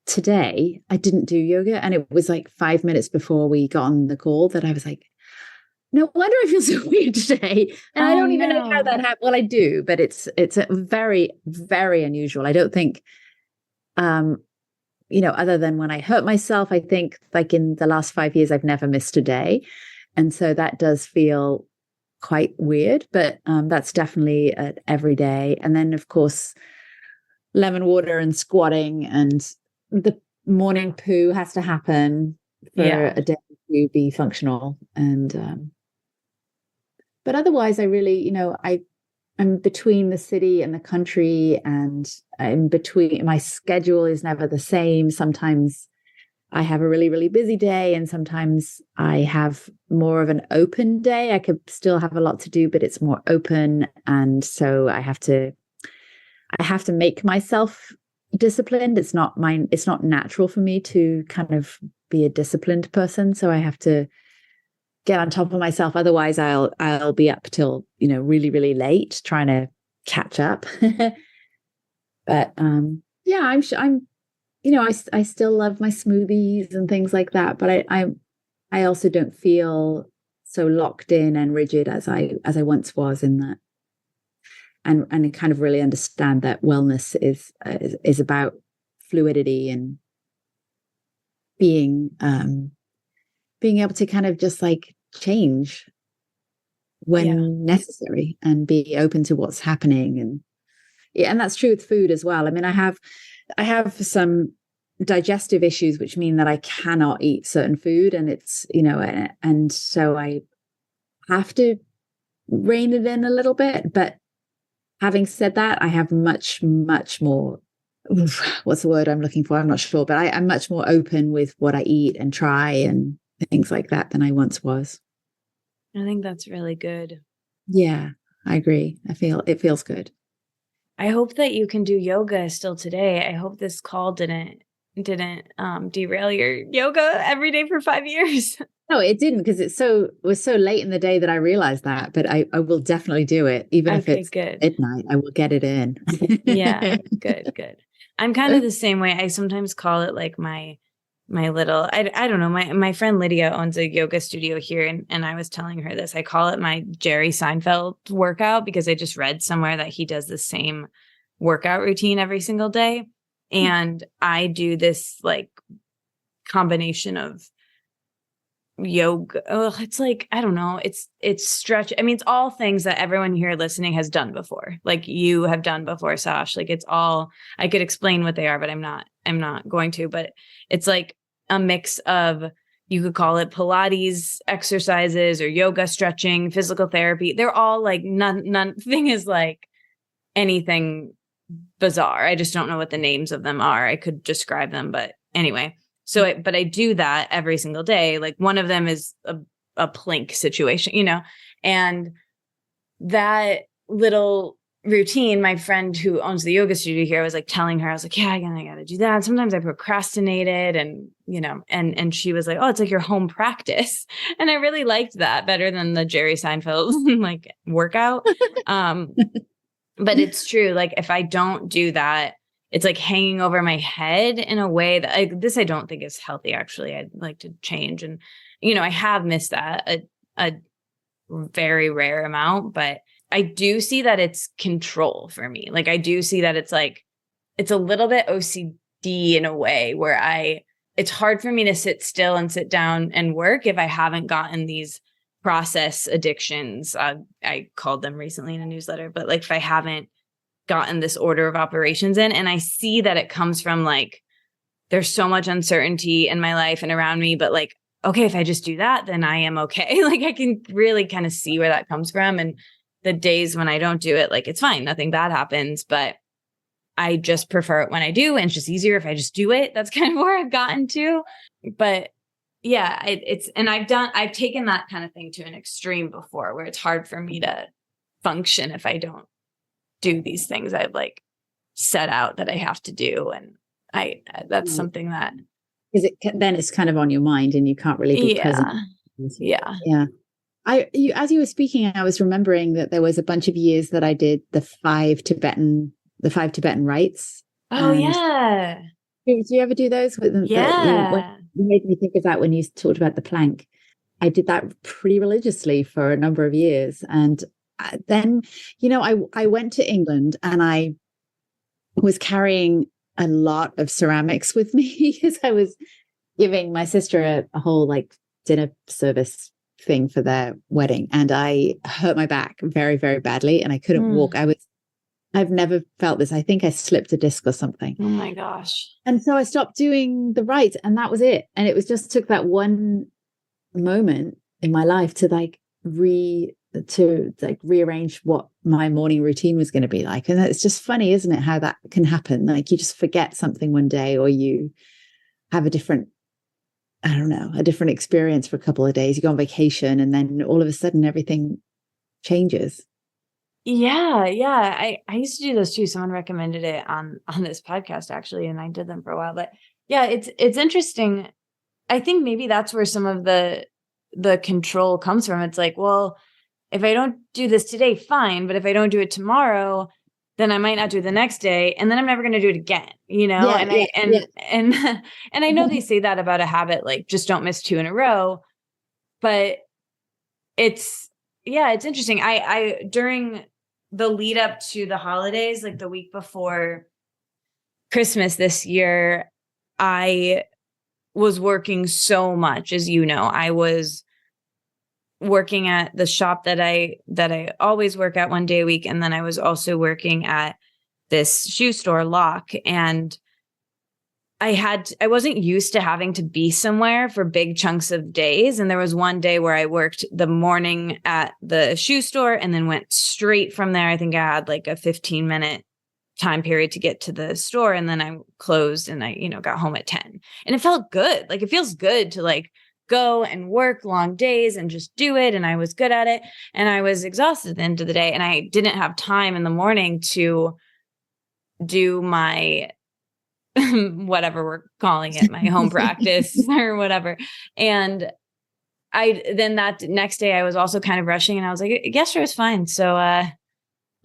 today I didn't do yoga, and it was like 5 minutes before we got on the call that I was like, no wonder I feel so weird today. And I don't even know how that happened. Well, I do, but it's a very, very unusual. I don't think, other than when I hurt myself, I think like in the last 5 years, I've never missed a day. And so that does feel quite weird, but that's definitely every day. And then of course, lemon water and squatting, and the morning poo has to happen for a day to be functional. And but otherwise I really, I'm between the city and the country, and in between, my schedule is never the same. Sometimes I have a really, really busy day, and sometimes I have more of an open day. I could still have a lot to do, but it's more open. And so I have to make myself disciplined. It's not natural for me to kind of be a disciplined person. So I have to get on top of myself. Otherwise I'll be up till, really, really late trying to catch up. But yeah, I'm I still love my smoothies and things like that, but I also don't feel so locked in and rigid as I once was in that. And I kind of really understand that wellness is about fluidity and being able to kind of just like change when necessary and be open to what's happening. And that's true with food as well. I mean, I have some digestive issues, which mean that I cannot eat certain food, and it's, and so I have to rein it in a little bit. But having said that, I have much, much more, what's the word I'm looking for? I'm not sure, but I'm much more open with what I eat and try and things like that than I once was. I think that's really good. Yeah, I agree. It feels good. I hope that you can do yoga still today. I hope this call didn't derail your yoga every day for 5 years. No, it didn't, because it was so late in the day that I realized that. But I will definitely do it, even if it's midnight. I will get it in. Yeah, good. I'm kind of the same way. I sometimes call it like my little, I don't know, my friend Lydia owns a yoga studio here, and I was telling her this. I call it my Jerry Seinfeld workout, because I just read somewhere that he does the same workout routine every single day. And I do this like combination of yoga. It's like, I don't know, it's stretch. I mean, it's all things that everyone here listening has done before. Like you have done before, Sash. Like it's all, I could explain what they are, but I'm not going to. But it's like a mix of, you could call it Pilates exercises or yoga, stretching, physical therapy. They're all like, nothing is like anything bizarre. I just don't know what the names of them are. I could describe them, but anyway. But I do that every single day. Like one of them is a plank situation, and that little routine, my friend who owns the yoga studio here, I was like telling her, I was like, yeah, I got to do that. And sometimes I procrastinated, and, and she was like, oh, it's like your home practice. And I really liked that better than the Jerry Seinfeld like workout. But it's true. Like if I don't do that, it's like hanging over my head in a way that I don't think is healthy. Actually, I'd like to change. And, I have missed that a very rare amount, but I do see that it's control for me. Like I do see that it's like, it's a little bit OCD in a way where it's hard for me to sit still and sit down and work if I haven't gotten these process addictions. I called them recently in a newsletter, but like if I haven't gotten this order of operations in, and I see that it comes from like, there's so much uncertainty in my life and around me, but like, okay, if I just do that, then I am okay. Like I can really kind of see where that comes from. And the days when I don't do it, like it's fine, nothing bad happens, but I just prefer it when I do. And it's just easier if I just do it. That's kind of where I've gotten to. But yeah, I've taken that kind of thing to an extreme before, where it's hard for me to function if I don't do these things I've like set out that I have to do. And that's something that, because then it's kind of on your mind and you can't really be present. Yeah. As you were speaking, I was remembering that there was a bunch of years that I did the five Tibetan rites. Oh yeah. Did you ever do those? Yeah. You made me think of that when you talked about the plank. I did that pretty religiously for a number of years. And then, I went to England, and I was carrying a lot of ceramics with me because I was giving my sister a whole like dinner service thing for their wedding. And I hurt my back very, very badly, and I couldn't walk. I've never felt this. I think I slipped a disc or something. Oh my gosh. And so I stopped doing the rites, and that was it. And it was just took that one moment in my life to like to like rearrange what my morning routine was going to be like. And it's just funny, isn't it, how that can happen? Like you just forget something one day, or you have a different experience for a couple of days. You go on vacation and then all of a sudden everything changes. Yeah. I used to do those too. Someone recommended it on this podcast actually, and I did them for a while. But yeah, it's interesting. I think maybe that's where some of the control comes from. It's like, well, if I don't do this today, fine. But if I don't do it tomorrow, then I might not do it the next day, and then I'm never going to do it again, and I know they say that about a habit, like just don't miss 2 in a row, but it's interesting. I during the lead up to the holidays, like the week before Christmas this year, I was working so much, as you know. I was working at the shop that I always work at 1 day a week. And then I was also working at this shoe store, Lock. And I wasn't used to having to be somewhere for big chunks of days. And there was one day where I worked the morning at the shoe store and then went straight from there. I think I had like a 15-minute time period to get to the store. And then I closed and I, got home at 10. And it felt good. Like it feels good to like go and work long days and just do it. And I was good at it. And I was exhausted at the end of the day. And I didn't have time in the morning to do my whatever we're calling it, my home practice or whatever. And then that next day I was also kind of rushing, and I was like, yesterday was fine. So I'm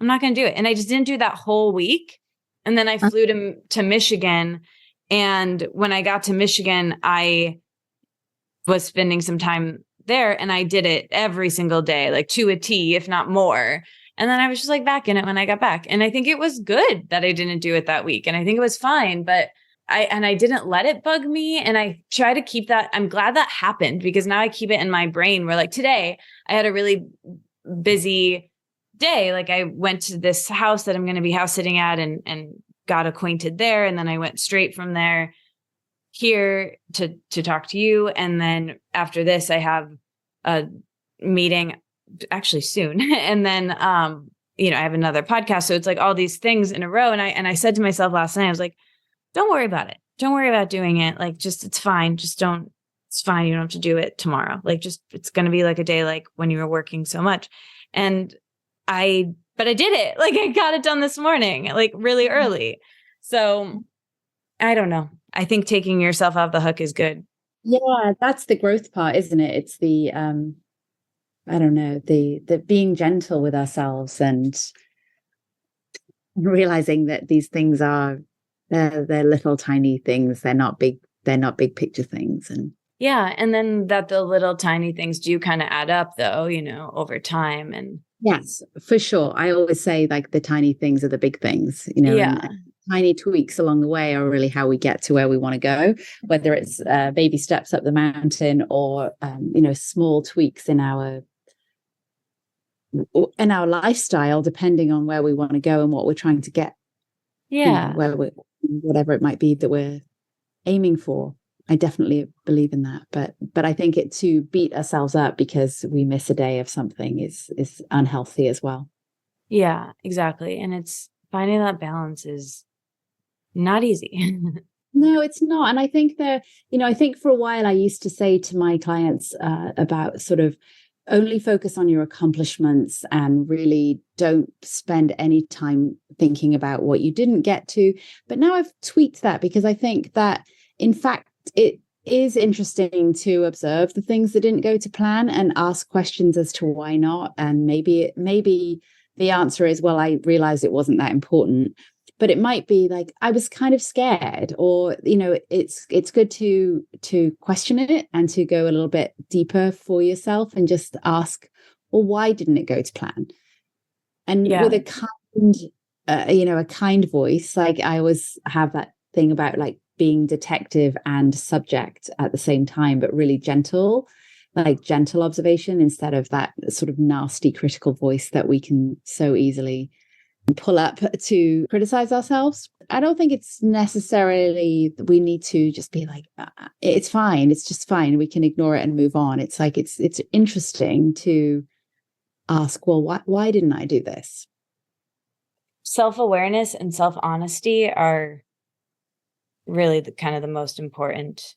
not going to do it. And I just didn't do that whole week. And then I flew to Michigan. And when I got to Michigan, I was spending some time there, and I did it every single day, like to a T, if not more. And then I was just like back in it when I got back. And I think it was good that I didn't do it that week. And I think it was fine, but I didn't let it bug me. And I try to keep that. I'm glad that happened, because now I keep it in my brain where like today I had a really busy day. Like I went to this house that I'm going to be house sitting at and got acquainted there. And then I went straight from there here to talk to you. And then after this, I have a meeting actually soon. And then, I have another podcast. So it's like all these things in a row. And I said to myself last night, I was like, don't worry about it. Don't worry about doing it. Like, just, it's fine. It's fine. You don't have to do it tomorrow. Like, it's going to be like a day, like when you were working so much. But I did it. Like I got it done this morning, like really early. So I don't know. I think taking yourself off the hook is good. Yeah, that's the growth part, isn't it? It's the, the being gentle with ourselves and realizing that these things are, they're little tiny things. They're not big picture things. And yeah. And then that the little tiny things do kind of add up though, over time. And yes, for sure. I always say like the tiny things are the big things, yeah. And tiny tweaks along the way are really how we get to where we want to go, whether it's baby steps up the mountain or, small tweaks in our lifestyle, depending on where we want to go and what we're trying to get. Yeah. Whatever it might be that we're aiming for. I definitely believe in that. But I think to beat ourselves up because we miss a day of something is unhealthy as well. Yeah, exactly. And it's finding that balance is not easy. No, it's not. And I think I think for a while I used to say to my clients about sort of only focus on your accomplishments and really don't spend any time thinking about what you didn't get to. But now I've tweaked that because I think that, in fact, it is interesting to observe the things that didn't go to plan and ask questions as to why not. And maybe the answer is, well, I realized it wasn't that important. But it might be like, I was kind of scared, or, it's good to question it and to go a little bit deeper for yourself and just ask, well, why didn't it go to plan? And with a kind voice, like I always have that thing about like being detective and subject at the same time, but really gentle, like gentle observation instead of that sort of nasty critical voice that we can so easily pull up to criticize ourselves. I don't think it's necessarily that we need to just be like, it's fine. It's just fine. We can ignore it and move on. It's like, it's interesting to ask, well, why didn't I do this? Self-awareness and self-honesty are really the kind of the most important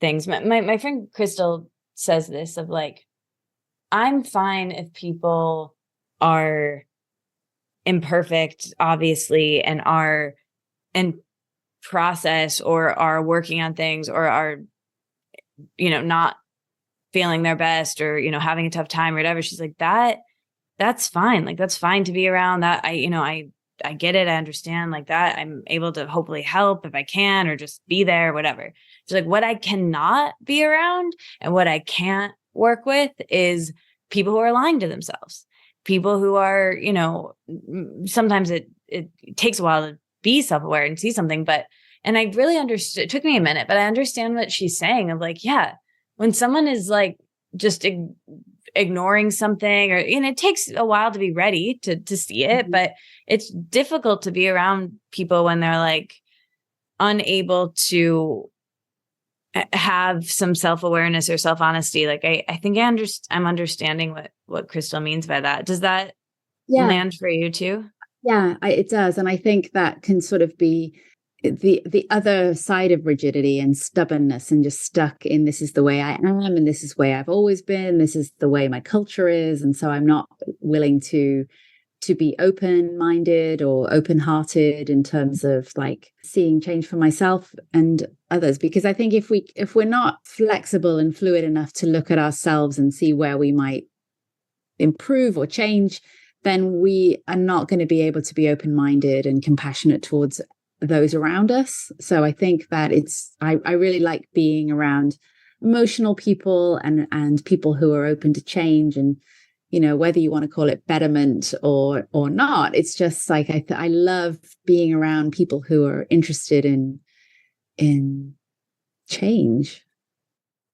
things. My friend Crystal says this of like, I'm fine if people are imperfect, obviously, and are in process or are working on things or are, not feeling their best or, having a tough time or whatever. She's like, that's fine. Like, that's fine to be around that. I get it. I understand like that. I'm able to hopefully help if I can, or just be there, whatever. She's like, what I cannot be around and what I can't work with is people who are lying to themselves, people who are, sometimes it takes a while to be self-aware and see something, and I really understood, it took me a minute, but I understand what she's saying of like, yeah, when someone is like just ignoring something, or, it takes a while to be ready to see it, but it's difficult to be around people when they're like unable to have some self-awareness or self-honesty. Like, I think I'm understanding what Crystal means by that. Does that land for you too? Yeah, it does. And I think that can sort of be the other side of rigidity and stubbornness and just stuck in, this is the way I am and this is the way I've always been, this is the way my culture is, and so I'm not willing to be open-minded or open-hearted in terms of like seeing change for myself and others. Because I think if we're not flexible and fluid enough to look at ourselves and see where we might improve or change, then we are not going to be able to be open-minded and compassionate towards those around us. So I think that I really like being around emotional people and people who are open to change, and whether you want to call it betterment or not, it's just like I love being around people who are interested in change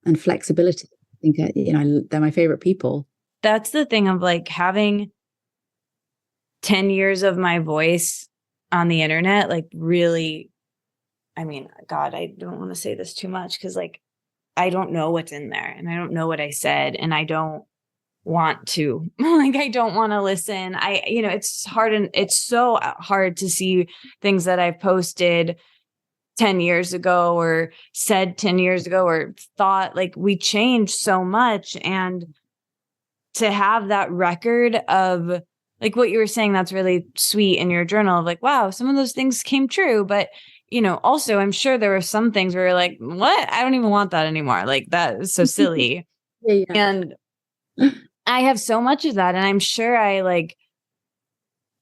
and flexibility. I think they're my favorite people. That's the thing of like having 10 years of my voice on the internet, like really, I mean, God, I don't want to say this too much because like, I don't know what's in there and I don't know what I said and I don't want to, like, I don't want to listen. It's hard, and it's so hard to see things that I've posted 10 years ago or said 10 years ago or thought. Like, we changed so much, and to have that record of like what you were saying, that's really sweet in your journal of like, wow, some of those things came true. But, also I'm sure there were some things where you're like, what? I don't even want that anymore. Like, that is so silly. Yeah. And I have so much of that. And I'm sure I like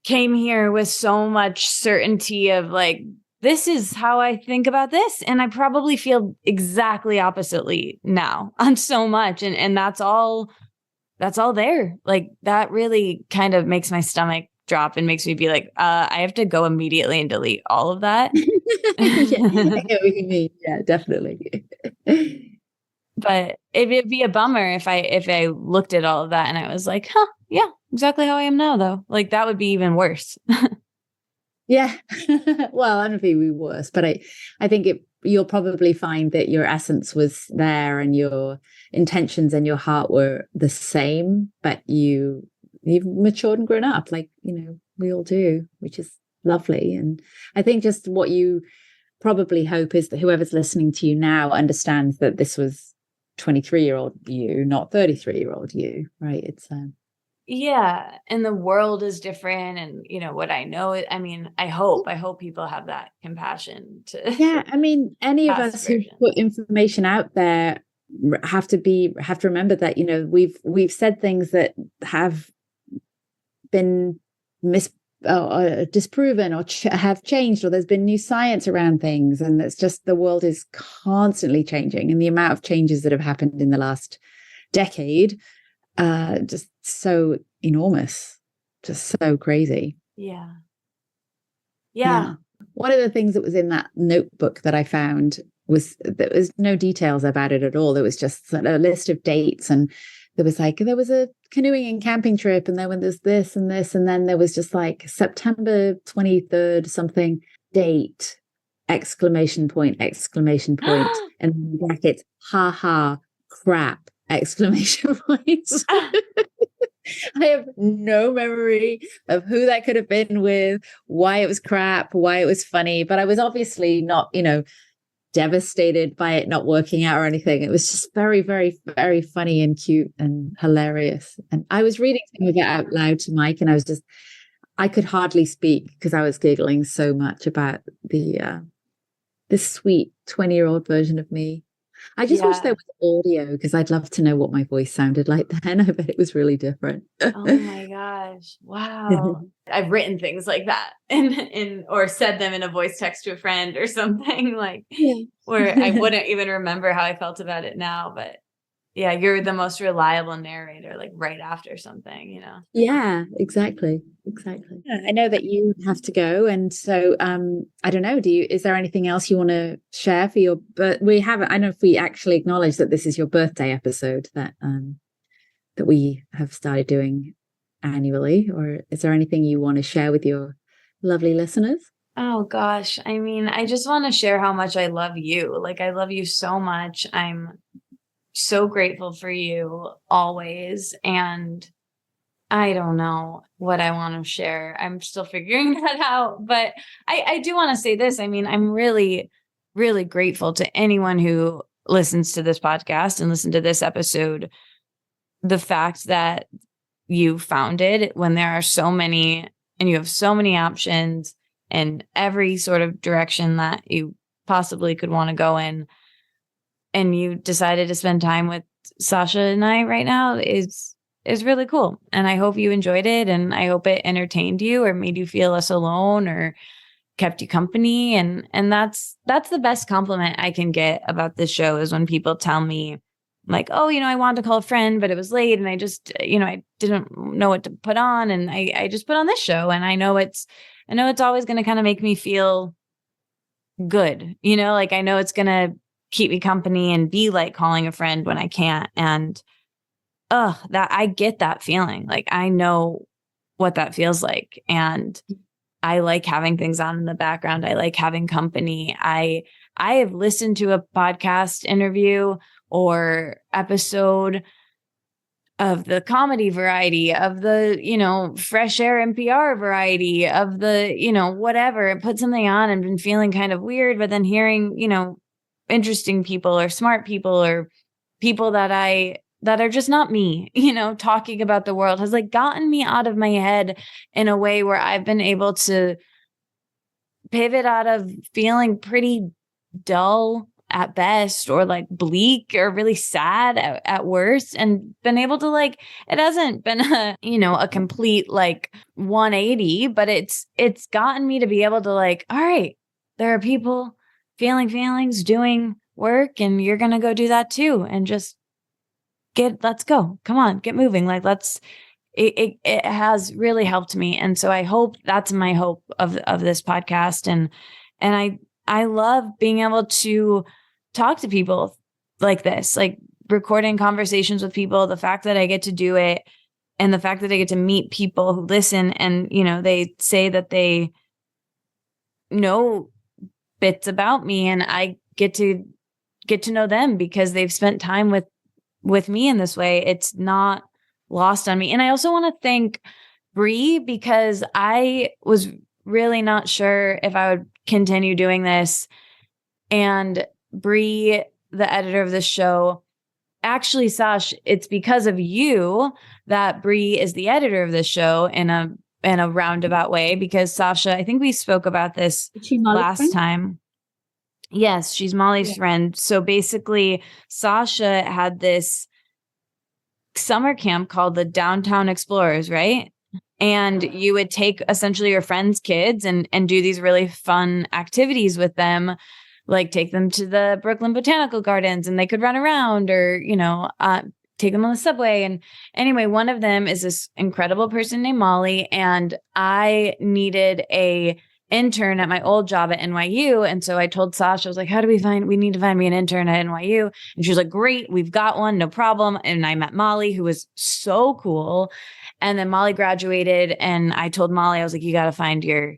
came here with so much certainty of like, this is how I think about this. And I probably feel exactly oppositely now on so much. And that's all there. Like, that really kind of makes my stomach drop and makes me be like, I have to go immediately and delete all of that. Yeah, I get what you mean. Yeah, definitely. But it'd be a bummer if I looked at all of that and I was like, yeah, exactly how I am now, though. Like, that would be even worse. Yeah. Well, I don't think it would be worse, but I think you'll probably find that your essence was there and your intentions and your heart were the same, but you've matured and grown up, like, we all do, which is lovely. And I think just what you probably hope is that whoever's listening to you now understands that this was 23-year-old you, not 33-year-old you, right? It's yeah, and the world is different, and what I know, I mean, I hope people have that compassion to. Yeah, I mean, any of us who put information out there have to remember that we've said things that have been disproven or have changed, or there's been new science around things, and it's just the world is constantly changing, and the amount of changes that have happened in the last decade just so enormous, just so crazy. Yeah. One of the things that was in that notebook that I found was there was no details about it at all. There was just a list of dates, and there was a canoeing and camping trip, and then when there's this and this, and then there was just like September 23rd something date, exclamation point, and in brackets, ha ha, crap, exclamation points. I have no memory of who that could have been with, why it was crap, why it was funny. But I was obviously not, devastated by it not working out or anything. It was just very, very, very funny and cute and hilarious. And I was reading some of it out loud to Mike, and I could hardly speak because I was giggling so much about this sweet 20-year-old version of me. I just wish there was audio because I'd love to know what my voice sounded like then. I bet it was really different. Oh my gosh. Wow. I've written things like that or said them in a voice text to a friend or something where I wouldn't even remember how I felt about it now. But yeah, you're the most reliable narrator, like right after something, Yeah, exactly. Yeah, I know that you have to go. And so I don't know, is there anything else you want to share for your, but I don't know if we actually acknowledge that this is your birthday episode that we have started doing annually, or is there anything you want to share with your lovely listeners? Oh gosh. I mean, I just want to share how much I love you. Like, I love you so much. I'm so grateful for you always. And I don't know what I want to share. I'm still figuring that out. But I do want to say this. I mean, I'm really, really grateful to anyone who listens to this podcast and listen to this episode. The fact that you found it when there are so many and you have so many options in every sort of direction that you possibly could want to go in, and you decided to spend time with Sacha and I right now is really cool. And I hope you enjoyed it, and I hope it entertained you or made you feel less alone or kept you company. And that's the best compliment I can get about this show is when people tell me like, oh, I wanted to call a friend, but it was late and I just, I didn't know what to put on. And I just put on this show, and I know it's always going to kind of make me feel good. Like I know it's going to keep me company and be like calling a friend when I can't. And that I get that feeling. Like I know what that feels like. And I like having things on in the background. I like having company. I have listened to a podcast interview or episode of the comedy variety, of the, fresh air NPR variety, of the, whatever, put something on and been feeling kind of weird, but then hearing, interesting people or smart people or people that are just not me, talking about the world has like gotten me out of my head in a way where I've been able to pivot out of feeling pretty dull at best or like bleak or really sad at worst, and been able to like, it hasn't been a complete like 180, but it's gotten me to be able to like, all right, there are people feeling feelings, doing work, and you're going to go do that too. And just let's go. Come on, get moving. Like it has really helped me. And so I hope that's my hope of this podcast. And I love being able to talk to people like this, like recording conversations with people, the fact that I get to do it and the fact that I get to meet people who listen and, they say that they know bits about me, and I get to know them because they've spent time with me in this way. It's not lost on me. And I also want to thank Bree, because I was really not sure if I would continue doing this. And Bree, the editor of this show, actually, Sash, it's because of you that Bree is the editor of this show in a roundabout way, because Sasha, I think we spoke about this last time. Yes, she's Molly's friend. So basically, Sasha had this summer camp called the Downtown Explorers, right? And you would take essentially your friends' kids and do these really fun activities with them, like take them to the Brooklyn Botanical Gardens and they could run around, or, take them on the subway. And anyway, one of them is this incredible person named Molly. And I needed a intern at my old job at NYU. And so I told Sasha, I was like, we need to find me an intern at NYU. And she was like, great, we've got one, no problem. And I met Molly, who was so cool. And then Molly graduated, and I told Molly, I was like, you got to find your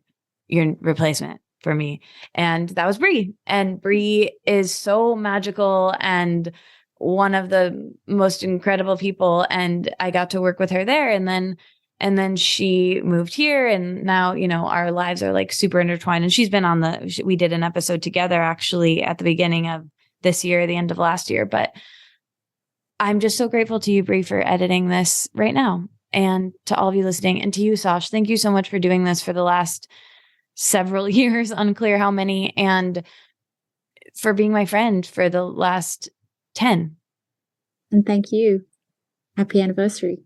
replacement for me. And that was Bree. And Bree is so magical and one of the most incredible people. And I got to work with her there. And then she moved here, and now, our lives are like super intertwined. And she's been we did an episode together actually at the beginning of this year, the end of last year. But I'm just so grateful to you, Brie, for editing this right now, and to all of you listening, and to you, Sash. Thank you so much for doing this for the last several years, unclear how many, and for being my friend for the last 10. And thank you. Happy anniversary.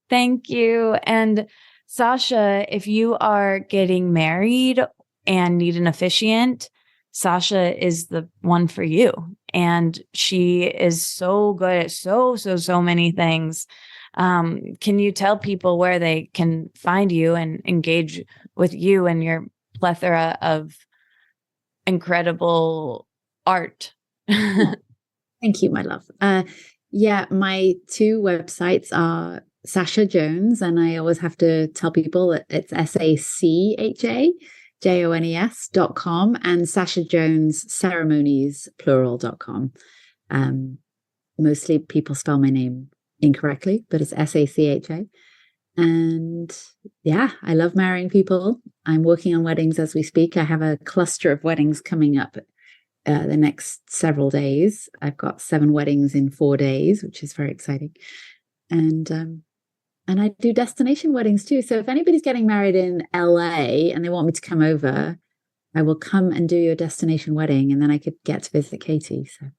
Thank you. And Sacha, if you are getting married and need an officiant, Sacha is the one for you. And she is so good at so many things. Can you tell people where they can find you and engage with you and your plethora of incredible art? Thank you, my love. Yeah, my 2 websites are Sacha Jones, and I always have to tell people that it's SachaJones.com, and Sacha Jones Ceremonies plural.com. Mostly people spell my name incorrectly, but it's Sacha. And yeah, I love marrying people. I'm working on weddings as we speak. I have a cluster of weddings coming up the next several days. I've got 7 weddings in 4 days, which is very exciting. And I do destination weddings too. So if anybody's getting married in LA and they want me to come over, I will come and do your destination wedding, and then I could get to visit Katie. So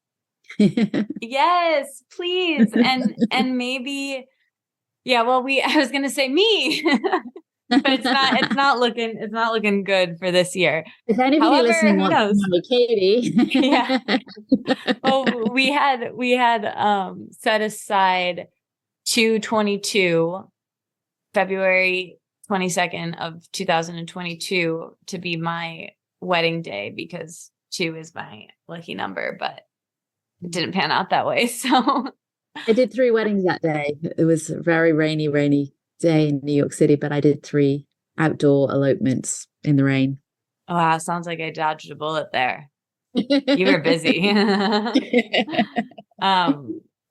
yes, please. And maybe, yeah, well, I was going to say me, but it's not looking good for this year. If anybody listening wants to know Katie. Yeah. Well, we had set aside 2/22, February 22nd of 2022 to be my wedding day, because 2 is my lucky number, but it didn't pan out that way. So I did 3 weddings that day. It was a very rainy day in New York City, but I did 3 outdoor elopements in the rain. Oh, wow. Sounds like I dodged a bullet there. You were busy.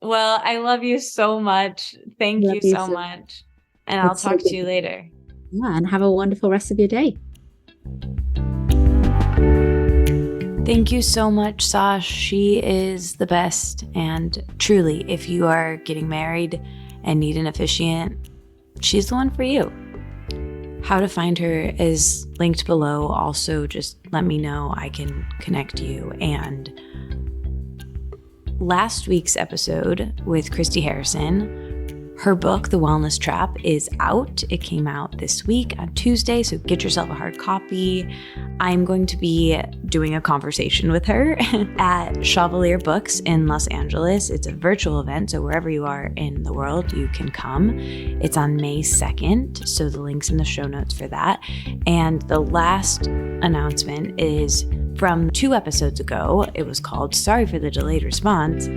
Well, I love you so much. Thank you so much. And I'll talk to you later. Yeah, and have a wonderful rest of your day. Thank you so much, Sash. She is the best. And truly, if you are getting married and need an officiant, she's the one for you. How to find her is linked below. Also, just let me know. I can connect you. And last week's episode with Christy Harrison, her book, The Wellness Trap, is out. It came out this week on Tuesday, so get yourself a hard copy. I'm going to be doing a conversation with her at Chevalier Books in Los Angeles. It's a virtual event, so wherever you are in the world, you can come. It's on May 2nd, so the link's in the show notes for that. And the last announcement is from 2 episodes ago. It was called Sorry for the Delayed Response,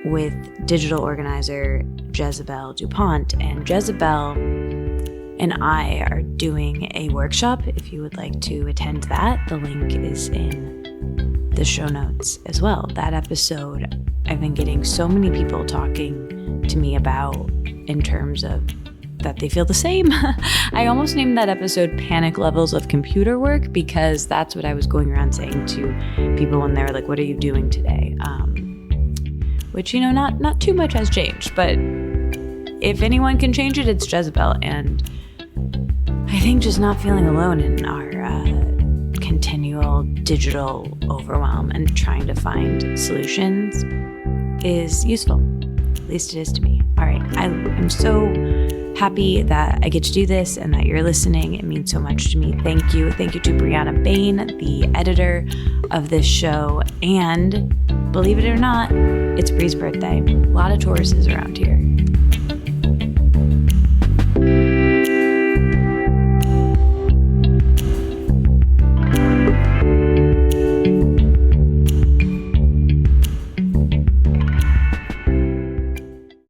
with digital organizer Jezebel DuPont. And Jezebel and I are doing a workshop. If you would like to attend that, the link is in the show notes as well. That episode, I've been getting so many people talking to me about in terms of that they feel the same. I almost named that episode Panic Levels of Computer Work, because that's what I was going around saying to people when they were like, what are you doing today? Which, not too much has changed, but if anyone can change it, it's Jezebel. And I think just not feeling alone in our continual digital overwhelm and trying to find solutions is useful. At least it is to me. All right. I'm so happy that I get to do this and that you're listening. It means so much to me. Thank you. Thank you to Brianna Bain, the editor of this show. And believe it or not, it's Bree's birthday. A lot of Tauruses around here.